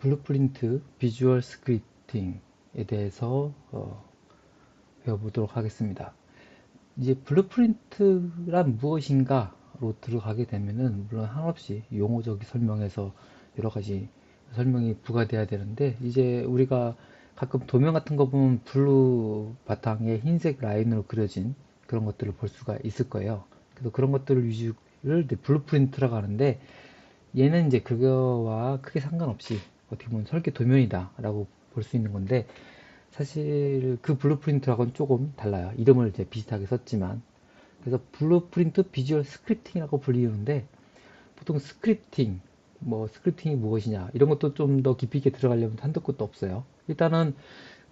블루프린트 비주얼 스크립팅에 대해서 배워보도록 하겠습니다. 이제 블루프린트란 무엇인가로 들어가게 되면은 물론 한없이 용어적 설명에서 여러 가지 설명이 부과돼야 되는데, 이제 우리가 가끔 도면 같은 거 보면 블루 바탕에 흰색 라인으로 그려진 그런 것들을 볼 수가 있을 거예요. 그래서 그런 것들을 위주를 블루프린트라고 하는데, 얘는 이제 그거와 크게 상관없이 어떻게 보면 설계 도면이다 라고 볼 수 있는 건데, 사실 그 블루프린트하고는 조금 달라요. 이름을 이제 비슷하게 썼지만. 그래서 블루프린트 비주얼 스크립팅이라고 불리는데, 보통 스크립팅, 뭐 스크립팅이 무엇이냐 이런 것도 좀 더 깊이 있게 들어가려면 한도 끝도 없어요. 일단은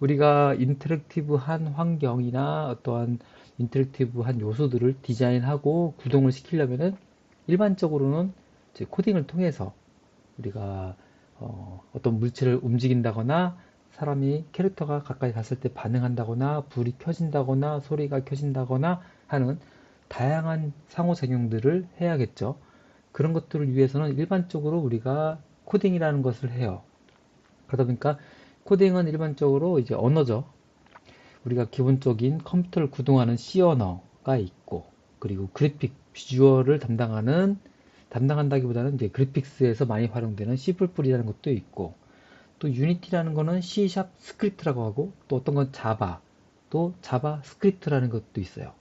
우리가 인터랙티브한 환경이나 어떠한 인터랙티브한 요소들을 디자인하고 구동을 시키려면은 일반적으로는 이제 코딩을 통해서 우리가 어떤 물체를 움직인다거나 사람이 캐릭터가 가까이 갔을 때 반응한다거나 불이 켜진다거나 소리가 켜진다거나 하는 다양한 상호작용들을 해야겠죠. 그런 것들을 위해서는 일반적으로 우리가 코딩이라는 것을 해요. 그러다 보니까 코딩은 일반적으로 이제 언어죠. 우리가 기본적인 컴퓨터를 구동하는 C 언어가 있고, 그리고 그래픽 비주얼을 담당한다기보다는 이제 그래픽스에서 많이 활용되는 C++이라는 것도 있고, 또 유니티라는 거는 C# 스크립트라고 하고, 또 어떤 건 자바, 또 자바 스크립트라는 것도 있어요.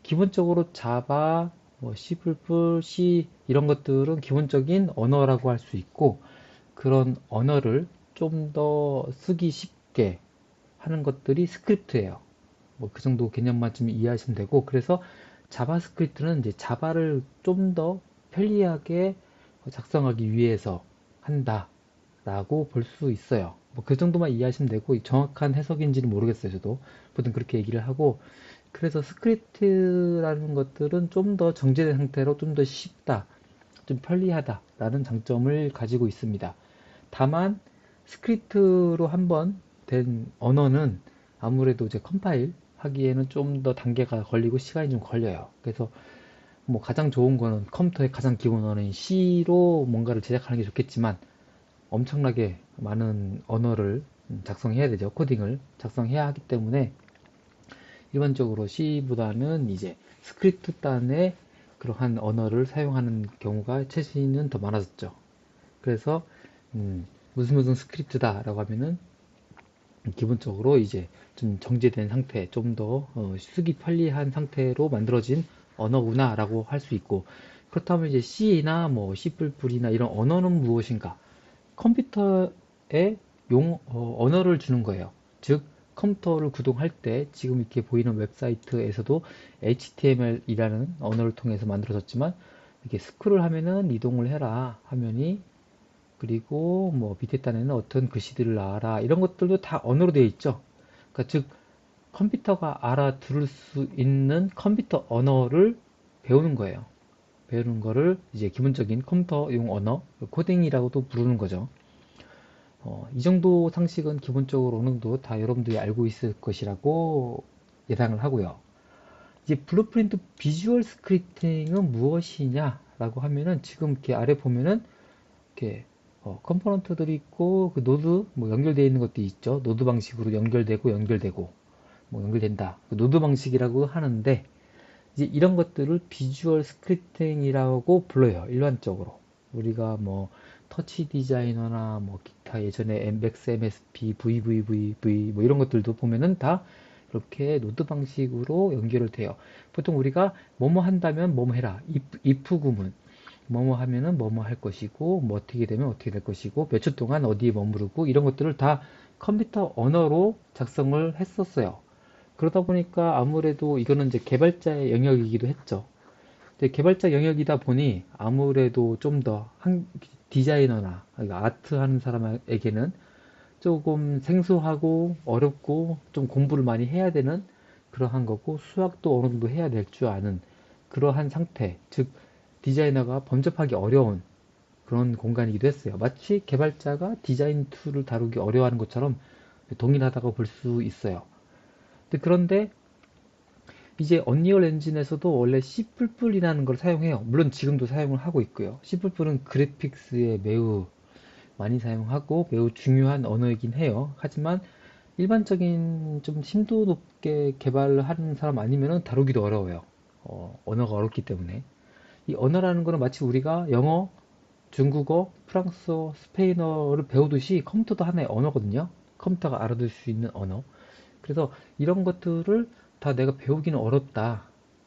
기본적으로 자바, 뭐 C++, C 이런 것들은 기본적인 언어라고 할 수 있고, 그런 언어를 좀 더 쓰기 쉽게 하는 것들이 스크립트예요. 뭐 그 정도 개념만 좀 이해하시면 되고, 그래서 자바스크립트는 이제 자바를 좀 더 편리하게 작성하기 위해서 한다라고 볼 수 있어요. 뭐 그 정도만 이해하시면 되고, 정확한 해석인지는 모르겠어요. 저도 보통 그렇게 얘기를 하고, 그래서 스크립트라는 것들은 좀 더 정제된 상태로 좀 더 쉽다, 좀 편리하다라는 장점을 가지고 있습니다. 다만 스크립트로 한번 된 언어는 아무래도 이제 컴파일 하기에는 좀 더 단계가 걸리고 시간이 좀 걸려요. 그래서 뭐 가장 좋은 거는 컴퓨터의 가장 기본 언어인 C로 뭔가를 제작하는 게 좋겠지만, 엄청나게 많은 언어를 작성해야 되죠. 코딩을 작성해야 하기 때문에 일반적으로 C보다는 이제 스크립트 단의 그러한 언어를 사용하는 경우가 최신은 더 많아졌죠. 그래서 무슨 스크립트다라고 하면은 기본적으로 이제 좀 정제된 상태, 좀 더 쓰기 편리한 상태로 만들어진 언어구나라고 할 수 있고, 그렇다면 이제 C나 뭐 C++이나 이런 언어는 무엇인가? 컴퓨터에 언어를 주는 거예요. 즉 컴퓨터를 구동할 때 지금 이렇게 보이는 웹사이트에서도 HTML이라는 언어를 통해서 만들어졌지만, 이렇게 스크롤 하면은 이동을 해라 화면이, 그리고 뭐 밑에 단에는 어떤 글씨들을 나와라, 이런 것들도 다 언어로 되어 있죠. 그러니까 즉 컴퓨터가 알아들을 수 있는 컴퓨터 언어를 배우는 거예요. 배우는 거를 이제 기본적인 컴퓨터용 언어, 코딩이라고도 부르는 거죠. 이 정도 상식은 기본적으로 어느 정도 다 여러분들이 알고 있을 것이라고 예상을 하고요. 이제 블루프린트 비주얼 스크립팅은 무엇이냐라고 하면은, 지금 이렇게 아래 보면은 이렇게 컴포넌트들이 있고, 그 노드 뭐 연결되어 있는 것도 있죠. 노드 방식으로 연결되고 뭐 연결된다. 그 노드 방식이라고 하는데, 이제 이런 것들을 비주얼 스크립팅이라고 불러요. 일반적으로 우리가 뭐 터치 디자이너나 뭐 기타 예전에 MX, MSP, VVVV 뭐 이런 것들도 보면은 다 이렇게 노드 방식으로 연결을 돼요. 보통 우리가 뭐뭐 한다면 뭐뭐 해라, if 구문, 뭐뭐 하면은 뭐뭐 할 것이고, 뭐 어떻게 되면 어떻게 될 것이고, 몇 초 동안 어디에 머무르고, 이런 것들을 다 컴퓨터 언어로 작성을 했었어요. 그러다 보니까 아무래도 이거는 이제 개발자의 영역이기도 했죠. 근데 개발자 영역이다 보니 아무래도 좀 더 디자이너나 그러니까 아트 하는 사람에게는 조금 생소하고 어렵고 좀 공부를 많이 해야 되는 그러한 거고, 수학도 어느 정도 해야 될 줄 아는 그러한 상태, 즉 디자이너가 범접하기 어려운 그런 공간이기도 했어요. 마치 개발자가 디자인 툴을 다루기 어려워하는 것처럼 동일하다고 볼 수 있어요. 그런데 이제 언리얼 엔진에서도 원래 C++이라는 걸 사용해요. 물론 지금도 사용을 하고 있고요. C++은 그래픽스에 매우 많이 사용하고 매우 중요한 언어이긴 해요. 하지만 일반적인 좀 심도 높게 개발을 하는 사람 아니면은 다루기도 어려워요. 언어가 어렵기 때문에. 이 언어라는 거는 마치 우리가 영어, 중국어, 프랑스어, 스페인어를 배우듯이 컴퓨터도 하나의 언어거든요. 컴퓨터가 알아들 수 있는 언어. 그래서 이런 것들을 다 내가 배우기는 어렵다.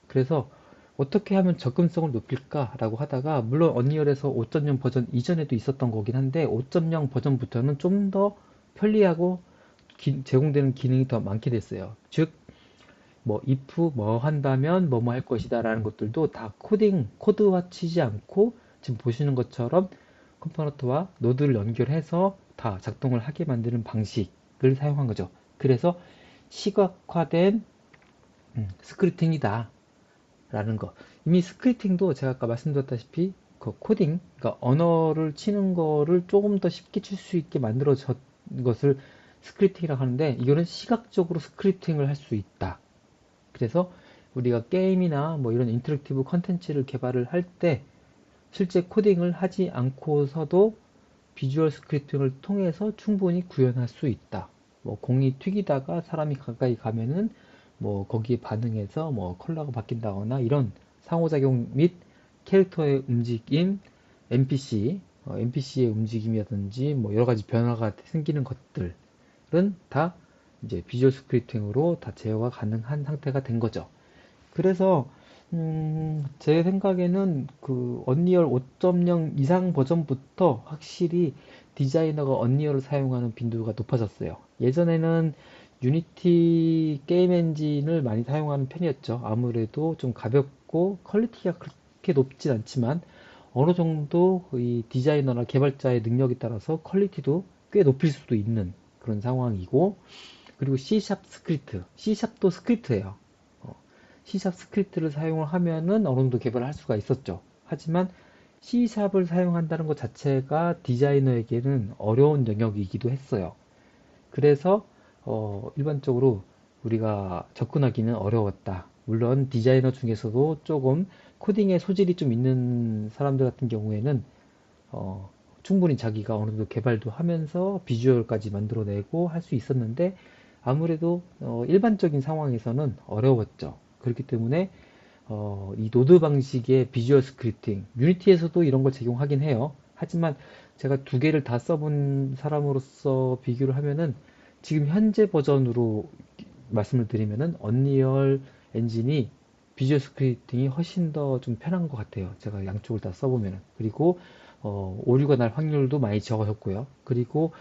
그래서 어떻게 하면 접근성을 높일까라고 하다가 물론 언리얼에서 5.0 버전 이전에도 있었던 거긴 한데 5.0 버전부터는 좀 더 편리하고 제공되는 기능이 더 많게 됐어요. 즉, 뭐 if 뭐 한다면 뭐뭐 할 것이다 라는 것들도 다 코드화 치지 않고 지금 보시는 것처럼 컴포넌트와 노드를 연결해서 다 작동을 하게 만드는 방식을 사용한 거죠. 그래서 시각화된 스크립팅이다 라는 거. 이미 스크립팅도 제가 아까 말씀드렸다시피 그 코딩, 그러니까 언어를 치는 거를 조금 더 쉽게 칠 수 있게 만들어진 것을 스크립팅이라고 하는데 이거는 시각적으로 스크립팅을 할 수 있다. 그래서 우리가 게임이나 뭐 이런 인터랙티브 컨텐츠를 개발을 할 때 실제 코딩을 하지 않고서도 비주얼 스크립팅을 통해서 충분히 구현할 수 있다. 뭐 공이 튀기다가 사람이 가까이 가면은 뭐 거기에 반응해서 뭐 컬러가 바뀐다거나 이런 상호작용 및 캐릭터의 움직임, NPC의 움직임이라든지 뭐 여러 가지 변화가 생기는 것들은 다 이제 비주얼 스크립팅으로 다 제어가 가능한 상태가 된 거죠. 그래서 제 생각에는 그 언리얼 5.0 이상 버전부터 확실히 디자이너가 언리얼을 사용하는 빈도가 높아졌어요. 예전에는 유니티 게임 엔진을 많이 사용하는 편이었죠. 아무래도 좀 가볍고 퀄리티가 그렇게 높진 않지만 어느 정도 이 디자이너나 개발자의 능력에 따라서 퀄리티도 꽤 높일 수도 있는 그런 상황이고, 그리고 C# 스크립트, C샵도 스크립트예요. C샵 스크립트를 사용을 하면은 어느 정도 개발을 할 수가 있었죠. 하지만 C샵을 사용한다는 것 자체가 디자이너에게는 어려운 영역이기도 했어요. 그래서 일반적으로 우리가 접근하기는 어려웠다. 물론 디자이너 중에서도 조금 코딩에 소질이 좀 있는 사람들 같은 경우에는 충분히 자기가 어느 정도 개발도 하면서 비주얼까지 만들어내고 할 수 있었는데 아무래도 일반적인 상황에서는 어려웠죠. 그렇기 때문에 이 노드 방식의 비주얼 스크립팅, 유니티에서도 이런 걸 제공하긴 해요. 하지만 제가 두 개를 다 써본 사람으로서 비교를 하면은 지금 현재 버전으로 말씀을 드리면은 언리얼 엔진이 비주얼 스크립팅이 훨씬 더 좀 편한 것 같아요. 제가 양쪽을 다 써보면은. 그리고 오류가 날 확률도 많이 적어졌고요. 그리고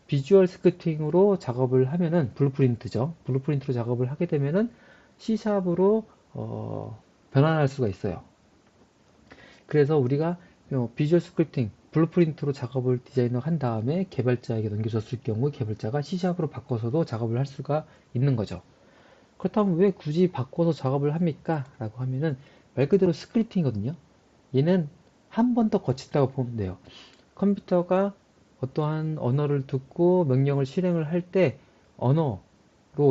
비주얼 스크립팅으로 작업을 하면은 블루프린트죠. 블루프린트로 작업을 하게 되면은 C샵으로 변환할 수가 있어요. 그래서 우리가 비주얼 스크립팅, 블루프린트로 작업을 디자인을 한 다음에 개발자에게 넘겨줬을 경우 개발자가 C샵으로 바꿔서도 작업을 할 수가 있는 거죠. 그렇다면 왜 굳이 바꿔서 작업을 합니까? 라고 하면은 말 그대로 스크립팅이거든요. 얘는 한 번 더 거친다고 보면 돼요. 컴퓨터가 어떠한 언어를 듣고 명령을 실행을 할 때 언어로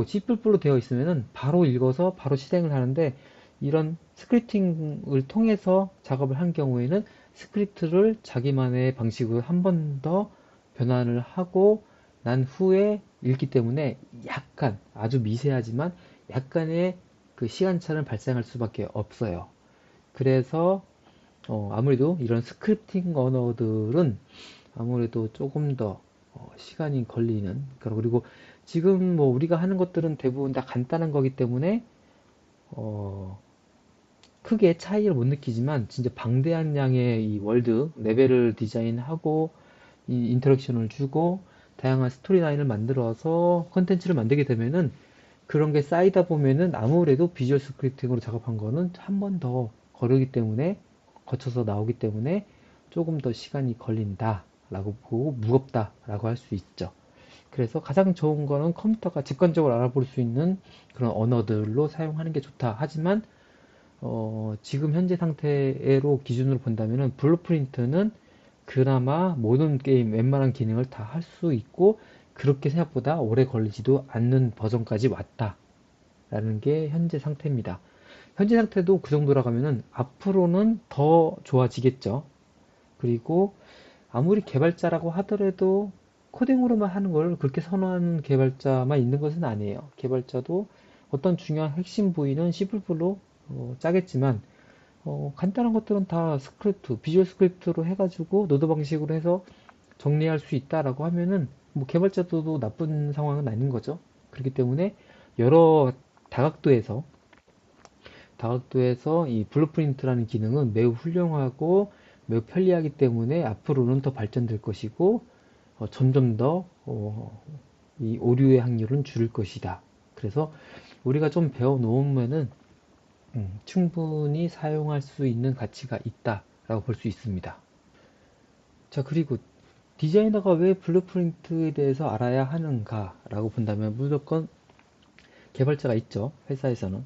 C++로 되어 있으면은 바로 읽어서 바로 실행을 하는데 이런 스크립팅을 통해서 작업을 한 경우에는 스크립트를 자기만의 방식으로 한 번 더 변환을 하고 난 후에 읽기 때문에 약간 아주 미세하지만 약간의 그 시간차는 발생할 수밖에 없어요. 그래서 아무래도 이런 스크립팅 언어들은 아무래도 조금 더 시간이 걸리는, 그리고 지금 뭐 우리가 하는 것들은 대부분 다 간단한 거기 때문에 어, 크게 차이를 못 느끼지만 진짜 방대한 양의 이 월드 레벨을 디자인하고 이 인터랙션을 주고 다양한 스토리라인을 만들어서 컨텐츠를 만들게 되면은 그런 게 쌓이다 보면은 아무래도 비주얼 스크립팅으로 작업한 거는 한 번 더 거르기 때문에 거쳐서 나오기 때문에 조금 더 시간이 걸린다라고 보고 무겁다라고 할 수 있죠. 그래서 가장 좋은 거는 컴퓨터가 직관적으로 알아볼 수 있는 그런 언어들로 사용하는 게 좋다. 하지만 지금 현재 상태로 기준으로 본다면은 블루프린트는 그나마 모든 게임 웬만한 기능을 다 할 수 있고 그렇게 생각보다 오래 걸리지도 않는 버전까지 왔다라는 게 현재 상태입니다. 현재 상태도 그 정도라 가면은 앞으로는 더 좋아지겠죠. 그리고 아무리 개발자라고 하더라도 코딩으로만 하는 걸 그렇게 선호하는 개발자만 있는 것은 아니에요. 개발자도 어떤 중요한 핵심 부위는 C++로 짜겠지만 간단한 것들은 다 스크립트, 비주얼 스크립트로 해가지고 노드 방식으로 해서 정리할 수 있다라고 하면은 뭐 개발자도 나쁜 상황은 아닌 거죠. 그렇기 때문에 여러 다각도에서 이 블루프린트라는 기능은 매우 훌륭하고 매우 편리하기 때문에 앞으로는 더 발전될 것이고 점점 더 이 오류의 확률은 줄을 것이다. 그래서 우리가 좀 배워 놓으면은 충분히 사용할 수 있는 가치가 있다라고 볼 수 있습니다. 자, 그리고 디자이너가 왜 블루프린트에 대해서 알아야 하는가라고 본다면 무조건 개발자가 있죠. 회사에서는.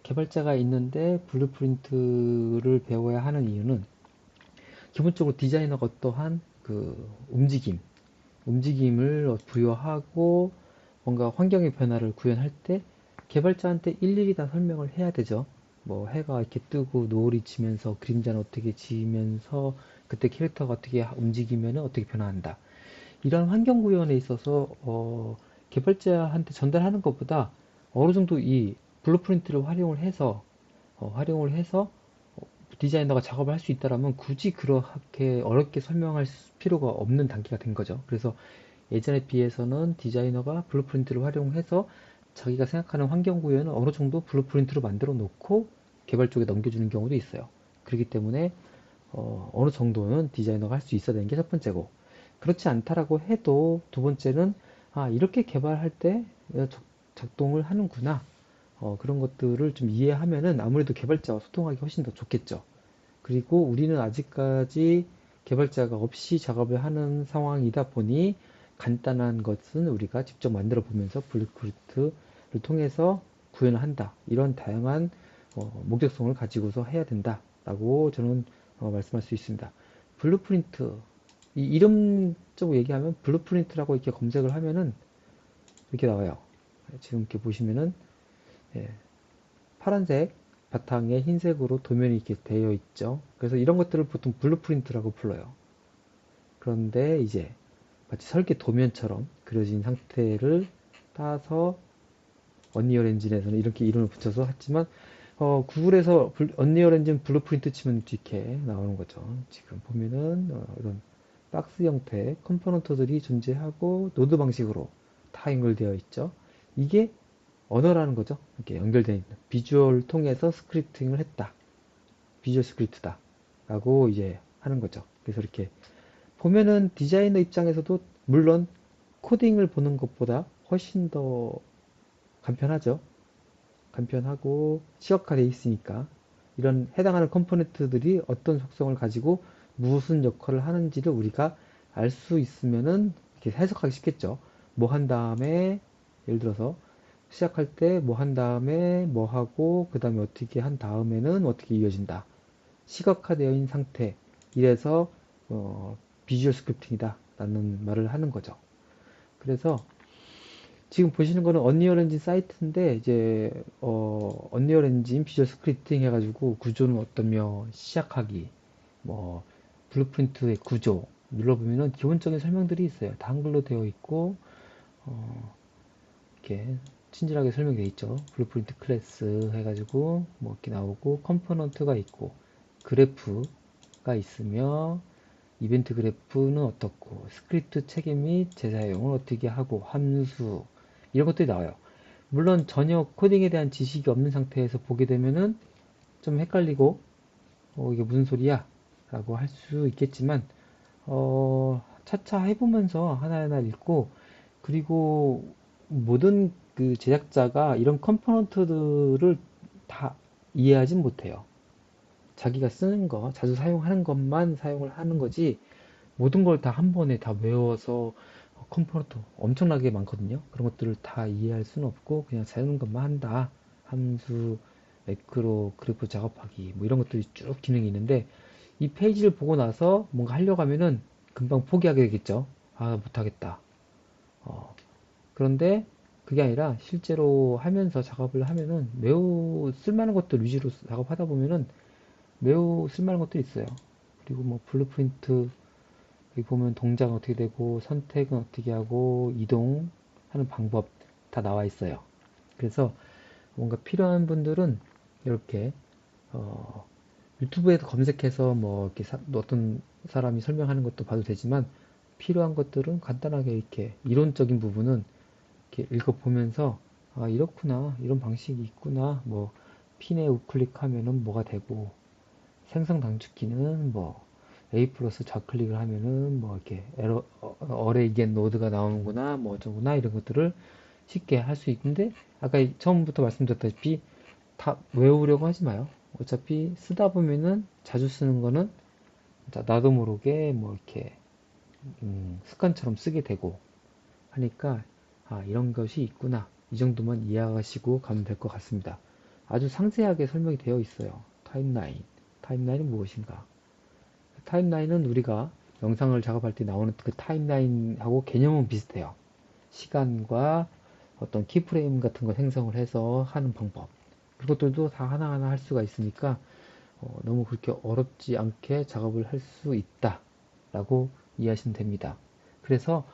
개발자가 있는데 블루프린트를 배워야 하는 이유는 기본적으로 디자이너가 어떠한 그 움직임을 부여하고 뭔가 환경의 변화를 구현할 때 개발자한테 일일이 다 설명을 해야 되죠. 뭐 해가 이렇게 뜨고 노을이 지면서 그림자는 어떻게 지면서 그때 캐릭터가 어떻게 움직이면 어떻게 변화한다. 이런 환경 구현에 있어서 개발자한테 전달하는 것보다 어느 정도 이 블루프린트를 활용을 해서 디자이너가 작업을 할 수 있다라면 굳이 그렇게 어렵게 설명할 필요가 없는 단계가 된 거죠. 그래서 예전에 비해서는 디자이너가 블루프린트를 활용해서 자기가 생각하는 환경 구현을 어느 정도 블루프린트로 만들어 놓고 개발 쪽에 넘겨주는 경우도 있어요. 그렇기 때문에 어느 정도는 디자이너가 할 수 있어야 되는 게 첫 번째고, 그렇지 않다라고 해도 두 번째는 이렇게 개발할 때 작동을 하는구나. 그런 것들을 좀 이해하면은 아무래도 개발자와 소통하기 훨씬 더 좋겠죠. 그리고 우리는 아직까지 개발자가 없이 작업을 하는 상황이다 보니 간단한 것은 우리가 직접 만들어 보면서 블루프린트를 통해서 구현을 한다. 이런 다양한 목적성을 가지고서 해야 된다라고 저는 말씀할 수 있습니다. 블루프린트, 이 이름 쪽 얘기하면 블루프린트라고 이렇게 검색을 하면은 이렇게 나와요. 지금 이렇게 보시면은 예, 파란색 바탕에 흰색으로 도면이 이렇게 되어 있죠. 그래서 이런 것들을 보통 블루프린트라고 불러요. 그런데 이제 마치 설계 도면처럼 그려진 상태를 따서 언리얼 엔진에서는 이렇게 이름을 붙여서 했지만 구글에서 언리얼 엔진 블루프린트 치면 이렇게 나오는 거죠. 지금 보면은 이런 박스 형태의 컴포넌트들이 존재하고 노드 방식으로 다 연결되어 있죠. 이게 언어라는 거죠. 이렇게 연결되어 있는 비주얼 통해서 스크립팅을 했다. 비주얼 스크립트다. 라고 이제 하는 거죠. 그래서 이렇게 보면은 디자이너 입장에서도 물론 코딩을 보는 것보다 훨씬 더 간편하죠. 간편하고 시각화되어 있으니까 이런 해당하는 컴포넌트들이 어떤 속성을 가지고 무슨 역할을 하는지를 우리가 알 수 있으면은 이렇게 해석하기 쉽겠죠. 뭐 한 다음에 예를 들어서 시작할 때 뭐 한 다음에 뭐 하고 그 다음에 어떻게 한 다음에는 어떻게 이어진다. 시각화되어 있는 상태. 이래서 비주얼 스크립팅이다 라는 말을 하는 거죠. 그래서 지금 보시는 거는 언리얼 엔진 사이트인데 이제 언리얼 엔진 비주얼 스크립팅 해가지고 구조는 어떠며 시작하기 뭐 블루프린트의 구조 눌러보면은 기본적인 설명들이 있어요. 다 한글로 되어 있고 어, 이렇게 친절하게 설명되어 있죠. 블루프린트 클래스 해가지고 뭐 이렇게 나오고 컴포넌트가 있고 그래프가 있으며 이벤트 그래프는 어떻고 스크립트 체계 및 재사용을 어떻게 하고 함수 이런 것들이 나와요. 물론 전혀 코딩에 대한 지식이 없는 상태에서 보게 되면은 좀 헷갈리고 이게 무슨 소리야? 라고 할 수 있겠지만 차차 해보면서 하나하나 읽고 그리고 모든 그 제작자가 이런 컴포넌트들을 다 이해하진 못해요. 자기가 쓰는 거, 자주 사용하는 것만 사용을 하는 거지 모든 걸 다 한 번에 다 외워서 컴포넌트 엄청나게 많거든요. 그런 것들을 다 이해할 수는 없고 그냥 사용하는 것만 한다. 함수, 매크로, 그래프 작업하기 뭐 이런 것들이 쭉 기능이 있는데 이 페이지를 보고 나서 뭔가 하려고 하면은 금방 포기하게 되겠죠. 못하겠다. 그런데 그게 아니라 실제로 하면서 작업을 하면은 매우 쓸만한 것들 위주로 작업하다 보면은 매우 쓸만한 것들이 있어요. 그리고 뭐 블루프린트 여기 보면 동작은 어떻게 되고 선택은 어떻게 하고 이동하는 방법 다 나와 있어요. 그래서 뭔가 필요한 분들은 이렇게 유튜브에서 검색해서 뭐 이렇게 어떤 사람이 설명하는 것도 봐도 되지만 필요한 것들은 간단하게 이렇게 이론적인 부분은 이렇게 읽어보면서 아 이렇구나 이런 방식이 있구나 뭐 핀에 우클릭하면은 뭐가 되고 생성 단축키는 뭐 A 플러스 좌클릭을 하면은 뭐 이렇게 어레이 겟 노드가 나오는구나 뭐 어쩌구나 이런 것들을 쉽게 할 수 있는데 아까 처음부터 말씀드렸다시피 다 외우려고 하지 마요. 어차피 쓰다 보면은 자주 쓰는 거는 나도 모르게 뭐 이렇게 습관처럼 쓰게 되고 하니까 아 이런 것이 있구나 이 정도만 이해하시고 가면 될 것 같습니다. 아주 상세하게 설명이 되어 있어요. 타임라인은 무엇인가? 타임라인은 우리가 영상을 작업할 때 나오는 그 타임라인하고 개념은 비슷해요. 시간과 어떤 키프레임 같은 거 생성을 해서 하는 방법. 그것들도 다 하나하나 할 수가 있으니까 너무 그렇게 어렵지 않게 작업을 할 수 있다 라고 이해하시면 됩니다. 그래서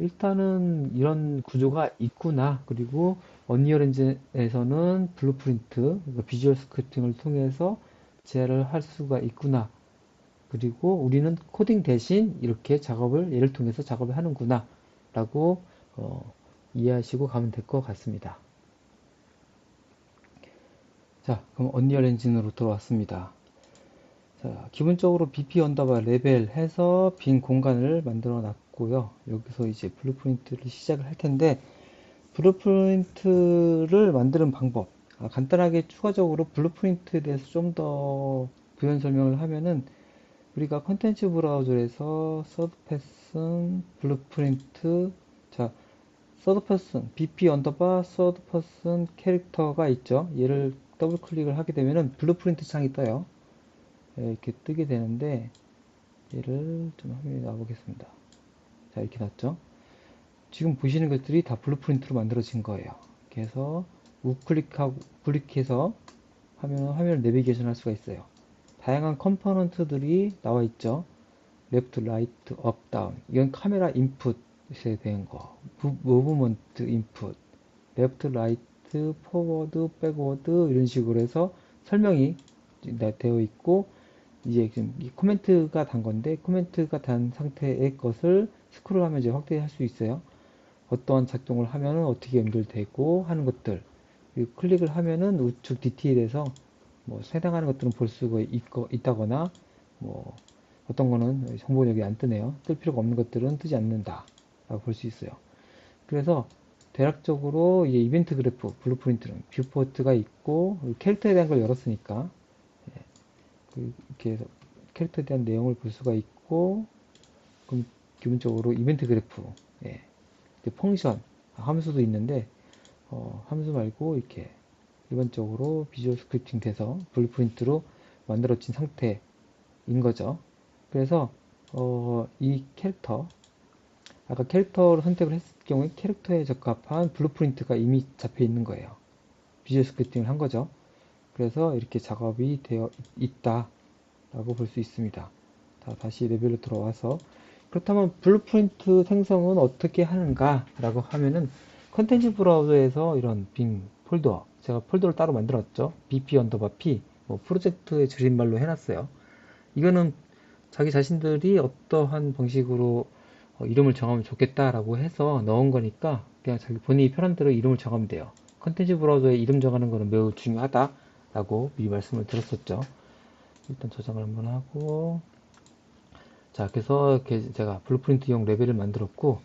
일단은 이런 구조가 있구나. 그리고 언리얼 엔진에서는 블루프린트, 그러니까 비주얼 스크립팅을 통해서 제어를 할 수가 있구나. 그리고 우리는 코딩 대신 이렇게 작업을 얘를 통해서 작업을 하는구나 라고 이해하시고 가면 될 것 같습니다. 자, 그럼 언리얼 엔진으로 들어왔습니다. 자, 기본적으로 BP 언더바 레벨 해서 빈 공간을 만들어 놨고요. 여기서 이제 블루프린트를 시작을 할 텐데, 블루프린트를 만드는 방법. 간단하게 추가적으로 블루프린트에 대해서 좀 더 부연 설명을 하면은, 우리가 컨텐츠 브라우저에서 서드패슨 블루프린트, 자, 서드퍼슨, BP 언더바 서드퍼슨 캐릭터가 있죠. 얘를 더블 클릭을 하게 되면은 블루프린트 창이 떠요. 이렇게 뜨게 되는데 얘를 좀 화면에 놔보겠습니다. 자 이렇게 놨죠. 지금 보시는 것들이 다 블루프린트로 만들어진 거예요. 그래서 우클릭하고 클릭해서 화면을 내비게이션 할 수가 있어요. 다양한 컴포넌트들이 나와 있죠. 레프트, 라이트, 업, 다운. 이건 카메라 인풋에 대한 거. 무브먼트 인풋. 레프트, 라이트, 포워드, 백워드 이런 식으로 해서 설명이 되어 있고 이제 지금 코멘트가 단 건데 코멘트가 단 상태의 것을 스크롤하면 이제 확대할 수 있어요. 어떠한 작동을 하면은 어떻게 연결되고 하는 것들. 그리고 클릭을 하면은 우측 디테일에서 뭐 해당하는 것들은 볼 수가 있다거나 뭐 어떤 거는 정보는 여기 안 뜨네요. 뜰 필요가 없는 것들은 뜨지 않는다 라고 볼 수 있어요. 그래서 대략적으로 이제 이벤트 그래프 블루프린트는 뷰포트가 있고 캐릭터에 대한 걸 열었으니까 이렇게 해서 캐릭터에 대한 내용을 볼 수가 있고 그럼 기본적으로 이벤트 그래프 예. 펑션 함수도 있는데 함수 말고 이렇게 일반적으로 비주얼 스크립팅 돼서 블루프린트로 만들어진 상태인 거죠. 그래서 이 캐릭터 아까 캐릭터를 선택을 했을 경우에 캐릭터에 적합한 블루프린트가 이미 잡혀 있는 거예요. 비주얼 스크립팅을 한 거죠. 그래서 이렇게 작업이 되어 있다 라고 볼 수 있습니다. 다시 레벨로 들어와서 그렇다면 블루프린트 생성은 어떻게 하는가 라고 하면은 컨텐츠 브라우저에서 이런 빈 폴더 제가 폴더를 따로 만들었죠. bp 언더바 p 뭐 프로젝트의 줄임말로 해놨어요. 이거는 자기 자신들이 어떠한 방식으로 이름을 정하면 좋겠다라고 해서 넣은 거니까 그냥 자기 본인이 편한 대로 이름을 정하면 돼요. 컨텐츠 브라우저에 이름 정하는 거는 매우 중요하다라고 미리 말씀을 드렸었죠. 일단 저장을 한번 하고 자 그래서 제가 블루프린트용 레벨을 만들었고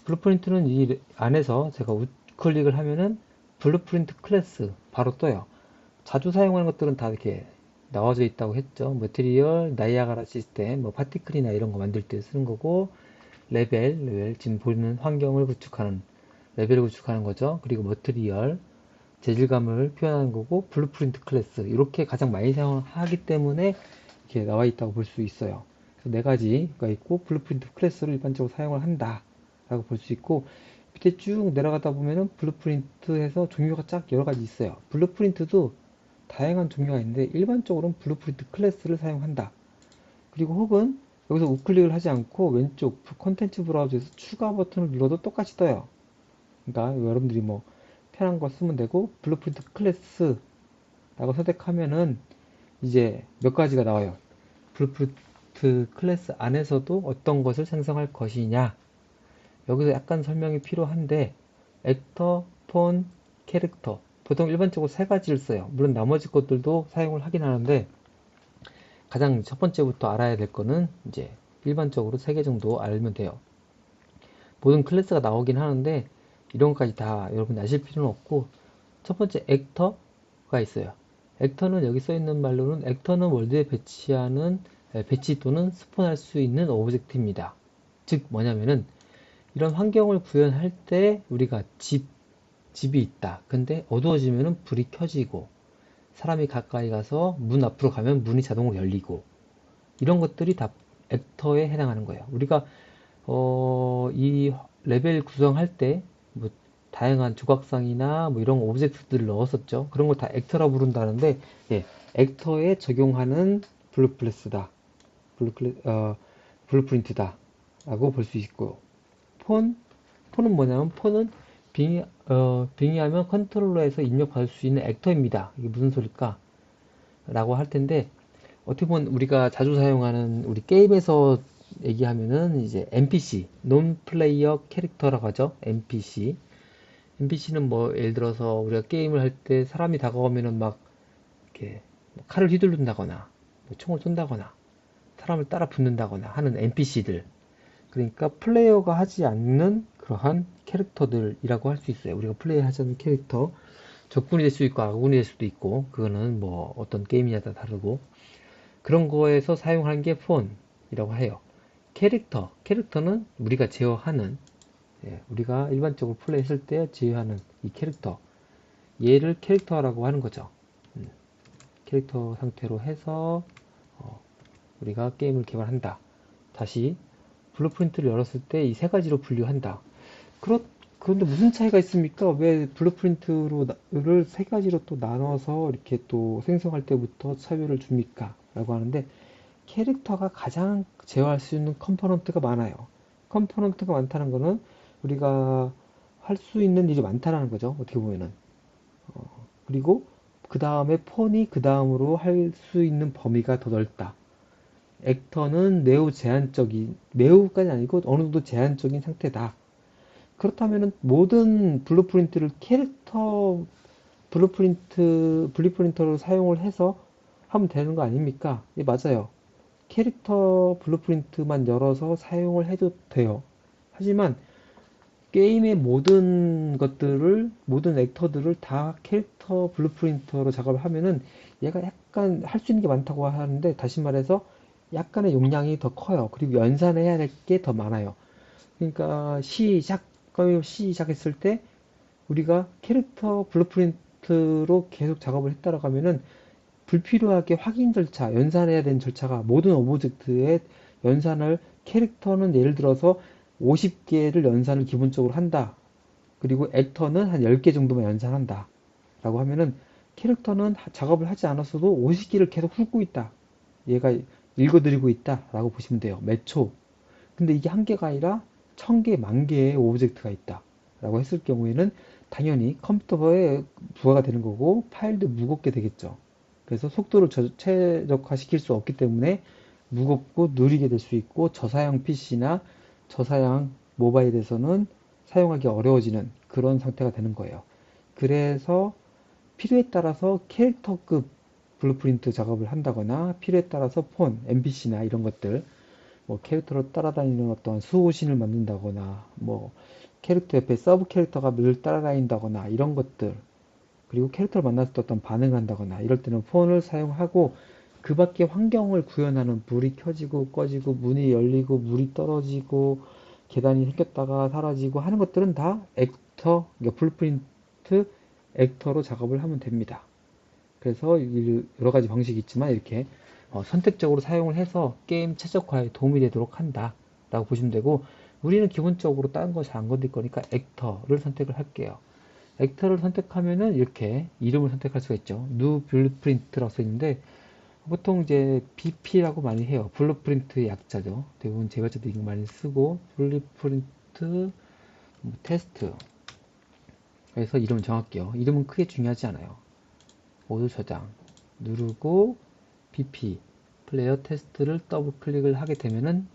블루프린트는 이 안에서 제가 우클릭을 하면은 블루프린트 클래스 바로 떠요. 자주 사용하는 것들은 다 이렇게 나와져 있다고 했죠. 머티리얼, 나이아가라 시스템, 뭐 파티클이나 이런 거 만들 때 쓰는 거고 레벨 지금 보이는 환경을 구축하는 레벨을 구축하는 거죠. 그리고 머티리얼 재질감을 표현하는 거고 블루프린트 클래스 이렇게 가장 많이 사용하기 때문에 이렇게 나와 있다고 볼 수 있어요. 그래서 네 가지가 있고 블루프린트 클래스를 일반적으로 사용을 한다 라고 볼 수 있고 밑에 쭉 내려가다 보면은 블루프린트에서 종류가 쫙 여러 가지 있어요. 블루프린트도 다양한 종류가 있는데 일반적으로는 블루프린트 클래스를 사용한다. 그리고 혹은 여기서 우클릭을 하지 않고 왼쪽 콘텐츠 브라우저에서 추가 버튼을 눌러도 똑같이 떠요. 그러니까 여러분들이 뭐 편한 거 쓰면 되고, 블루프린트 클래스라고 선택하면은 이제 몇 가지가 나와요. 블루프린트 클래스 안에서도 어떤 것을 생성할 것이냐. 여기서 약간 설명이 필요한데, 액터, 폰, 캐릭터. 보통 일반적으로 세 가지를 써요. 물론 나머지 것들도 사용을 하긴 하는데, 가장 첫 번째부터 알아야 될 거는 이제 일반적으로 세 개 정도 알면 돼요. 모든 클래스가 나오긴 하는데, 이런 것까지 다 여러분 아실 필요는 없고, 첫 번째 액터가 있어요. 액터는 여기 써 있는 말로는 액터는 월드에 배치하는 배치 또는 스폰할 수 있는 오브젝트입니다. 즉 뭐냐면은 이런 환경을 구현할 때 우리가 집이 있다. 근데 어두워지면은 불이 켜지고 사람이 가까이 가서 문 앞으로 가면 문이 자동으로 열리고 이런 것들이 다 액터에 해당하는 거예요. 우리가 이 레벨 구성할 때 뭐 다양한 조각상이나 뭐 이런 오브젝트들을 넣었었죠. 그런 걸 다 액터라 부른다는데 예, 액터에 적용하는 블루플레스다. 블루프린트다. 라고 볼 수 있고 폰은 뭐냐면 폰은 빙의하면 컨트롤러에서 입력받을 수 있는 액터입니다. 이게 무슨 소릴까? 라고 할 텐데 어떻게 보면 우리가 자주 사용하는 우리 게임에서 얘기하면은 이제 NPC, 논 플레이어 캐릭터라고 하죠. NPC. NPC는 뭐 예를 들어서 우리가 게임을 할 때 사람이 다가오면은 막 이렇게 뭐 칼을 휘두른다거나 뭐 총을 쏜다거나 사람을 따라 붙는다거나 하는 NPC들. 그러니까 플레이어가 하지 않는 그러한 캐릭터들이라고 할 수 있어요. 우리가 플레이하지 않는 캐릭터. 적군이 될 수 있고 아군이 될 수도 있고 그거는 뭐 어떤 게임이냐에 따라 다르고 그런 거에서 사용하는 게 폰이라고 해요. 캐릭터는 우리가 제어하는 우리가 일반적으로 플레이했을 때 제어하는 이 캐릭터 얘를 캐릭터라고 하는 거죠. 캐릭터 상태로 해서 우리가 게임을 개발한다. 다시 블루프린트를 열었을 때 이 세 가지로 분류한다. 그런데 무슨 차이가 있습니까? 왜 블루프린트를 세 가지로 또 나눠서 이렇게 또 생성할 때부터 차별을 줍니까? 라고 하는데 캐릭터가 가장 제어할 수 있는 컴포넌트가 많아요. 컴포넌트가 많다는 거는 우리가 할 수 있는 일이 많다는 거죠. 어떻게 보면은. 그리고 그 다음에 폰이 그 다음으로 할 수 있는 범위가 더 넓다. 액터는 매우까지 아니고 어느 정도 제한적인 상태다. 그렇다면은 모든 블루프린트를 블루프린터로 사용을 해서 하면 되는 거 아닙니까? 예, 맞아요. 캐릭터 블루프린트만 열어서 사용을 해도 돼요. 하지만 게임의 모든 액터들을 다 캐릭터 블루프린터로 작업을 하면은 얘가 약간 할 수 있는 게 많다고 하는데 다시 말해서 약간의 용량이 더 커요. 그리고 연산해야 될 게 더 많아요. 그러니까 시작했을 때 우리가 캐릭터 블루프린트로 계속 작업을 했다라고 하면은 불필요하게 확인 절차, 연산해야 되는 절차가 모든 오브젝트의 연산을 캐릭터는 예를 들어서 50개를 연산을 기본적으로 한다. 그리고 액터는 한 10개 정도만 연산한다. 라고 하면은 캐릭터는 작업을 하지 않았어도 50개를 계속 훑고 있다. 얘가 읽어드리고 있다. 라고 보시면 돼요. 매 초. 근데 이게 한 개가 아니라 1000개, 만 개의 오브젝트가 있다. 라고 했을 경우에는 당연히 컴퓨터에 부하가 되는 거고 파일도 무겁게 되겠죠. 그래서 속도를 최적화시킬 수 없기 때문에 무겁고 느리게 될 수 있고 저사양 PC나 저사양 모바일에서는 사용하기 어려워지는 그런 상태가 되는 거예요. 그래서 필요에 따라서 캐릭터급 블루프린트 작업을 한다거나 필요에 따라서 폰, NPC나 이런 것들 뭐 캐릭터로 따라다니는 어떤 수호신을 만든다거나 뭐 캐릭터 옆에 서브 캐릭터가 늘 따라다닌다거나 이런 것들 그리고 캐릭터를 만났을 때 어떤 반응을 한다거나 이럴 때는 폰을 사용하고 그 밖에 환경을 구현하는 불이 켜지고 꺼지고 문이 열리고 물이 떨어지고 계단이 생겼다가 사라지고 하는 것들은 다 그러니까 블루프린트 액터로 작업을 하면 됩니다. 그래서 여러 가지 방식이 있지만 이렇게 선택적으로 사용을 해서 게임 최적화에 도움이 되도록 한다 라고 보시면 되고 우리는 기본적으로 다른 거 잘 안 건들 거니까 액터를 선택을 할게요. 액터를 선택하면은 이렇게 이름을 선택할 수가 있죠. New Blueprint라고 써 있는데 보통 이제 BP라고 많이 해요. 블루프린트 약자죠. 대부분 개발자들이 이거 많이 쓰고, 블루프린트 테스트. 그래서 이름 정할게요. 이름은 크게 중요하지 않아요. 모두 저장. 누르고, BP. 플레이어 테스트를 더블 클릭을 하게 되면은,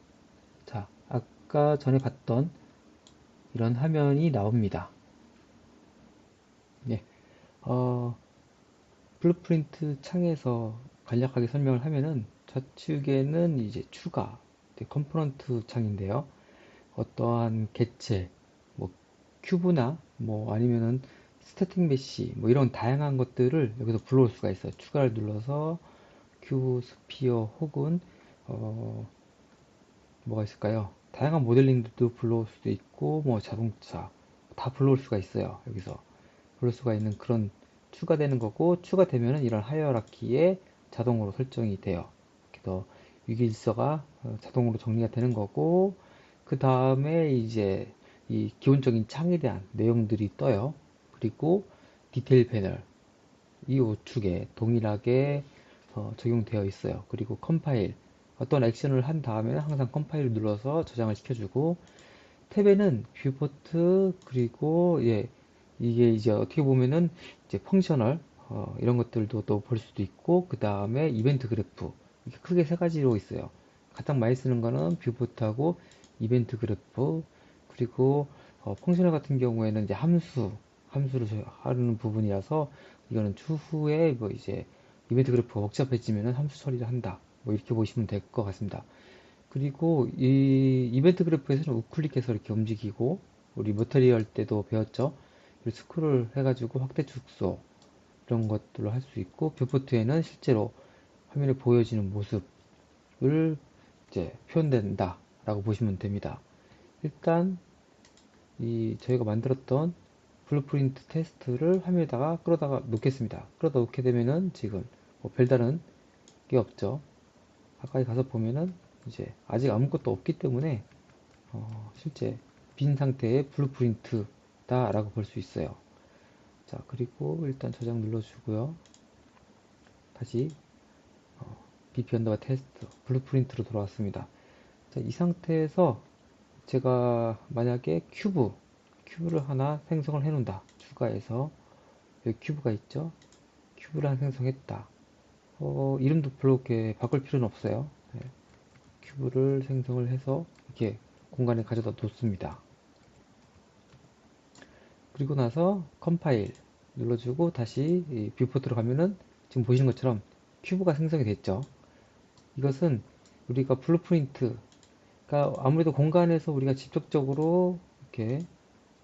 자, 아까 전에 봤던 이런 화면이 나옵니다. 네. 블루프린트 창에서 간략하게 설명을 하면은 좌측에는 이제 추가, 컴포넌트 창인데요. 어떠한 객체, 뭐 큐브나 뭐 아니면은 스태틱 메시 뭐 이런 다양한 것들을 여기서 불러올 수가 있어요. 추가를 눌러서 큐브, 스피어 혹은 뭐가 있을까요? 다양한 모델링들도 불러올 수도 있고 뭐 자동차 다 불러올 수가 있어요. 여기서 부를 수가 있는 그런 추가되는 거고 추가되면은 이런 하이어라키에 자동으로 설정이 돼요. 이렇게 더 위기질서가 자동으로 정리가 되는 거고 그 다음에 이제 이 기본적인 창에 대한 내용들이 떠요. 그리고 디테일 패널 이 우측에 동일하게 적용되어 있어요. 그리고 컴파일 어떤 액션을 한 다음에는 항상 컴파일을 눌러서 저장을 시켜주고 탭에는 뷰포트 그리고 예 이게 이제 어떻게 보면은 이제 펑셔널 이런 것들도 또 볼 수도 있고 그 다음에 이벤트 그래프 이렇게 크게 세 가지로 있어요. 가장 많이 쓰는 거는 뷰포트하고 이벤트 그래프 그리고 펑셔널 같은 경우에는 이제 함수를 하는 부분이라서 이거는 추후에 뭐 이제 이벤트 그래프가 복잡해지면은 함수 처리를 한다 뭐 이렇게 보시면 될 것 같습니다. 그리고 이 이벤트 그래프에서는 우클릭해서 이렇게 움직이고 우리 머터리얼 때도 배웠죠. 스크롤 해가지고 확대 축소 이런 것들을 할 수 있고 뷰포트에는 실제로 화면에 보여지는 모습을 이제 표현된다 라고 보시면 됩니다. 일단 이 저희가 만들었던 블루프린트 테스트를 화면에다가 끌어다가 놓겠습니다. 끌어다 놓게 되면은 지금 뭐 별다른 게 없죠. 가까이 가서 보면은 이제 아직 아무것도 없기 때문에 실제 빈 상태의 블루프린트다 라고 볼 수 있어요. 자, 그리고 일단 저장 눌러주고요. 다시 BP 언더바 테스트 블루프린트로 돌아왔습니다. 자, 이 상태에서 제가 만약에 큐브를 하나 생성을 해놓는다. 추가해서 여기 큐브가 있죠. 큐브를 하나 생성했다. 이름도 별로 이렇게 바꿀 필요는 없어요. 네, 큐브를 생성을 해서 이렇게 공간에 가져다 놓습니다. 그리고 나서 컴파일 눌러주고 다시 뷰포트로 가면은 지금 보시는 것처럼 큐브가 생성이 됐죠. 이것은 우리가 블루프린트, 그러니까 아무래도 공간에서 우리가 직접적으로 이렇게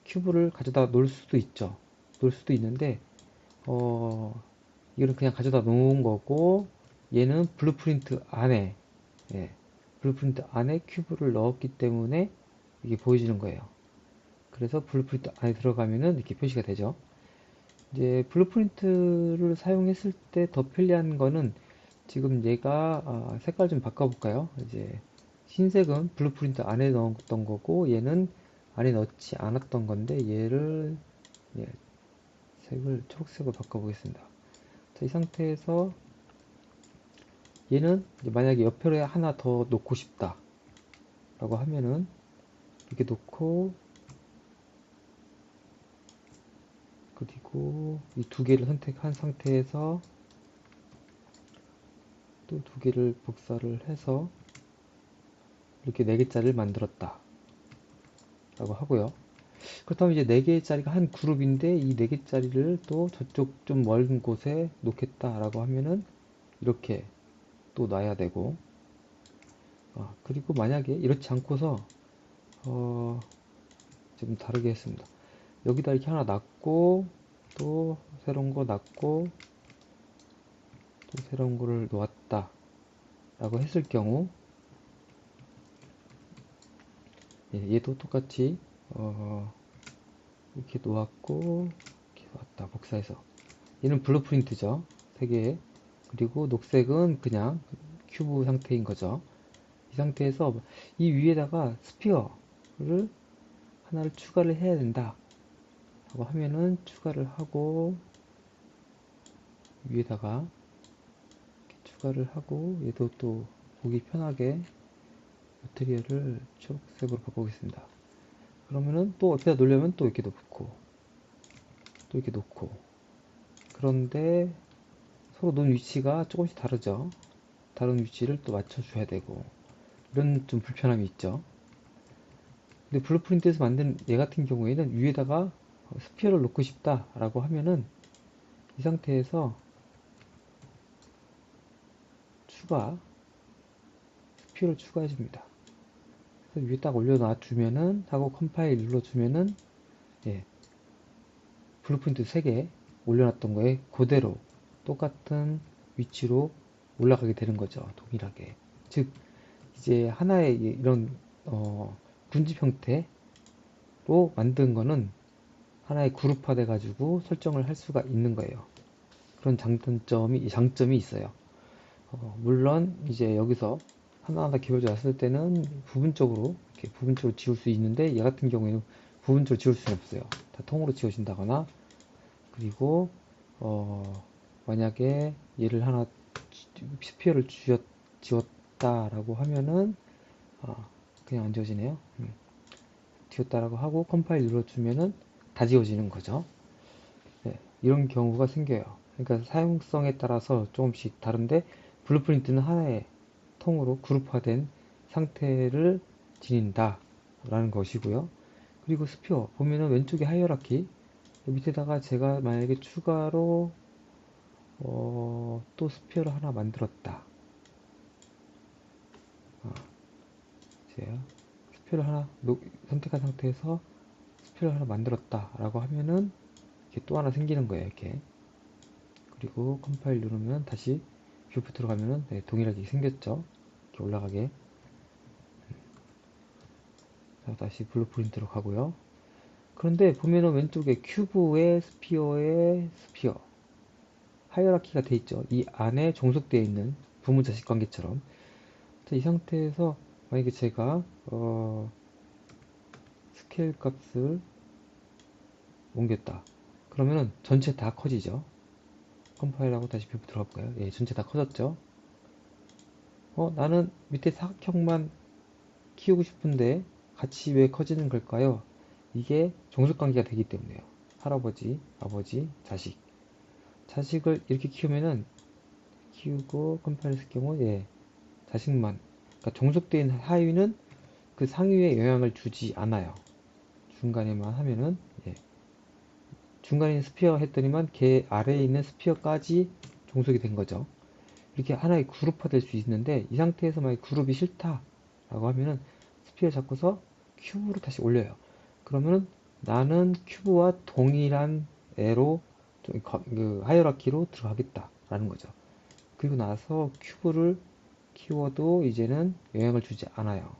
큐브를 가져다 놓을 수도 있죠. 놓을 수도 있는데, 이거는 그냥 가져다 놓은 거고, 얘는 블루프린트 안에, 예, 블루프린트 안에 큐브를 넣었기 때문에 이게 보여지는 거예요. 그래서 블루프린트 안에 들어가면은 이렇게 표시가 되죠. 이제 블루프린트를 사용했을 때 더 편리한 거는 지금 얘가 색깔 좀 바꿔볼까요? 이제 흰색은 블루프린트 안에 넣었던 거고 얘는 안에 넣지 않았던 건데 얘를 예, 색을 초록색으로 바꿔보겠습니다. 자, 이 상태에서 얘는 만약에 옆에 하나 더 놓고 싶다 라고 하면은 이렇게 놓고 그리고 이 두 개를 선택한 상태에서 또 두 개를 복사를 해서 이렇게 네 개짜리를 만들었다 라고 하고요. 그렇다면 이제 4개짜리가 한 그룹인데 이 4개짜리를 또 저쪽 좀 멀은 곳에 놓겠다 라고 하면은 이렇게 또 놔야 되고 그리고 만약에 이렇지 않고서 어, 좀 다르게 했습니다. 여기다 이렇게 하나 놨고 또 새로운 거 놨고 또 새로운 거를 놓았다 라고 했을 경우 얘도 똑같이 이렇게 놓았고 이렇게 놨다 복사해서 얘는 블루프린트죠. 3개 그리고 녹색은 그냥 큐브 상태인 거죠. 이 상태에서 이 위에다가 스피어를 하나를 추가를 해야 된다 라고 하면은 추가를 하고 위에다가 이렇게 추가를 하고 얘도 또 보기 편하게 매트리얼을 초록색으로 바꾸겠습니다. 그러면은 또 어디다 놓으려면 또 이렇게 놓고 또 이렇게 놓고, 그런데 서로 놓은 위치가 조금씩 다르죠. 다른 위치를 또 맞춰줘야 되고, 이런 좀 불편함이 있죠. 근데 블루프린트에서 만든 얘 같은 경우에는 위에다가 스피어를 놓고 싶다 라고 하면은 이 상태에서 스피어를 추가해줍니다. 그래서 위에 딱 올려놔 주면은 하고 컴파일 눌러주면은, 예, 블루프린트 3개 올려놨던 거에 그대로 똑같은 위치로 올라가게 되는 거죠. 동일하게. 즉 이제 하나의 이런 군집 형태로 만든 거는 하나의 그룹화 돼 가지고 설정을 할 수가 있는 거예요. 그런 장점이 있어요. 물론 이제 여기서 하나하나 기울져 놨을 때는 부분적으로 이렇게 부분적으로 지울 수 있는데, 얘 같은 경우에는 부분적으로 지울 수는 없어요. 다 통으로 지워진다거나, 그리고 만약에 얘를 하나 스피어를 지웠다라고 하면은 그냥 안 지워지네요. 지웠다라고 하고 컴파일 눌러주면은 다 지워지는 거죠. 네, 이런 경우가 생겨요. 그러니까 사용성에 따라서 조금씩 다른데, 블루프린트는 하나의 통으로 그룹화된 상태를 지닌다 라는 것이고요. 그리고 스피어 보면은 왼쪽에 하이어라키, 밑에다가 제가 만약에 추가로 또 스피어를 하나 만들었다. 제가 스피어를 하나 선택한 상태에서 스피어를 하나 만들었다 라고 하면은 이렇게 또 하나 생기는 거예요. 이렇게. 그리고 컴파일 누르면 다시 뷰부터 들어가면은, 네, 동일하게 생겼죠. 이렇게 올라가게. 자, 다시 블루프린트로 가고요. 그런데 보면은 왼쪽에 큐브의 스피어의 스피어 하이어라키가 돼 있죠. 이 안에 종속되어 있는 부모 자식 관계처럼. 자, 이 상태에서 만약에 제가 스케일 값을 옮겼다. 그러면은 전체 다 커지죠. 컴파일하고 다시 뷰 들어가 볼까요? 예, 전체 다 커졌죠. 나는 밑에 사각형만 키우고 싶은데 같이 왜 커지는 걸까요? 이게 종속관계가 되기 때문에요. 할아버지, 아버지, 자식을 이렇게 키우고 컴파일 했을 경우, 예, 자식만, 그러니까 종속된 하위는 그 상위에 영향을 주지 않아요. 중간에만 하면은, 예, 중간에 있는 스피어 했더니만 걔 아래에 있는 스피어까지 종속이 된 거죠. 이렇게 하나의 그룹화 될 수 있는데, 이 상태에서 만약 그룹이 싫다 라고 하면은 스피어 잡고서 큐브로 다시 올려요. 그러면은 나는 큐브와 동일한 애로 그 하이어라키로 들어가겠다 라는 거죠. 그리고 나서 큐브를 키워도 이제는 영향을 주지 않아요.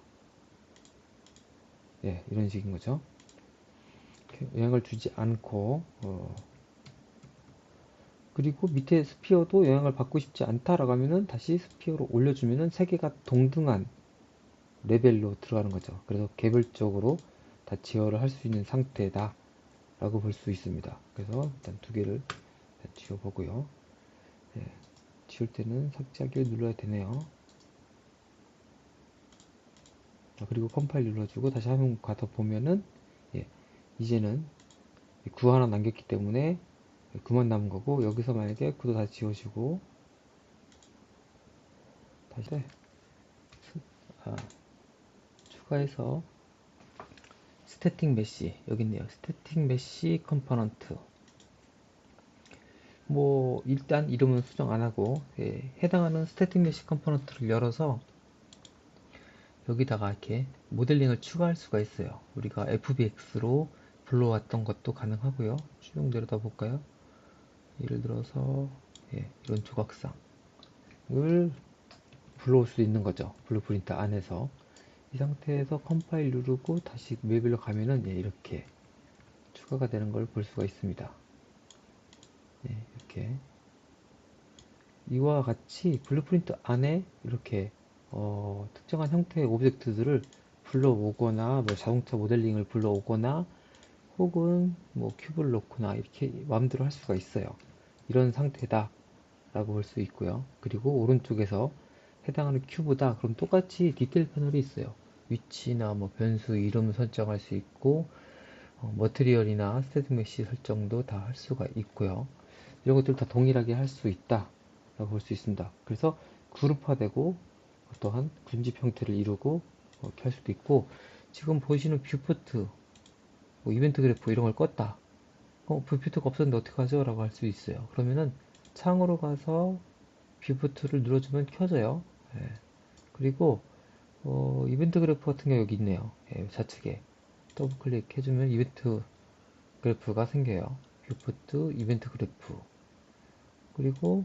예, 이런 식인 거죠. 영향을 주지 않고, 그리고 밑에 스피어도 영향을 받고 싶지 않다라고 하면은 다시 스피어로 올려주면은 세 개가 동등한 레벨로 들어가는 거죠. 그래서 개별적으로 다 제어를 할 수 있는 상태다 라고 볼 수 있습니다. 그래서 일단 두 개를 지워보고요. 예, 지울 때는 삭제하기를 눌러야 되네요. 그리고 컴파일 눌러주고 다시 화면 가서 보면은, 예, 이제는 9 하나 남겼기 때문에 9만 남은 거고, 여기서 만약에 9도 다 지워지고 다시 추가해서 스태틱 메시 여기 있네요. 스태틱 메시 컴포넌트, 뭐 일단 이름은 수정 안 하고, 예, 해당하는 스태틱 메시 컴포넌트를 열어서 여기다가 이렇게 모델링을 추가할 수가 있어요. 우리가 FBX로 불러왔던 것도 가능하고요. 쭉 내려다 볼까요? 예를 들어서, 예, 이런 조각상을 불러올 수 있는 거죠. 블루프린트 안에서. 이 상태에서 컴파일 누르고 다시 레벨로 가면은, 예, 이렇게 추가가 되는 걸 볼 수가 있습니다. 예, 이렇게 이와 같이 블루프린트 안에 이렇게 특정한 형태의 오브젝트들을 불러오거나, 뭐 자동차 모델링을 불러오거나, 혹은 뭐 큐브를 넣거나 이렇게 마음대로 할 수가 있어요. 이런 상태다 라고 볼 수 있고요. 그리고 오른쪽에서 해당하는 큐보다 그럼 똑같이 디테일 패널이 있어요. 위치나 뭐 변수 이름 설정할 수 있고 머티리얼이나 스테틱 메시 설정도 다 할 수가 있고요. 이런 것들을 다 동일하게 할 수 있다 라고 볼 수 있습니다. 그래서 그룹화되고 어떠한 군집 형태를 이루고 이렇게 할 수도 있고, 지금 보시는 뷰포트 뭐 이벤트 그래프 이런 걸 껐다. 뷰포트가 없었는데 어떡하죠? 라고 할 수 있어요. 그러면은 창으로 가서 뷰포트를 눌러주면 켜져요. 예. 그리고 이벤트 그래프 같은 게 여기 있네요. 예, 좌측에 더블 클릭해주면 이벤트 그래프가 생겨요. 뷰포트 이벤트 그래프. 그리고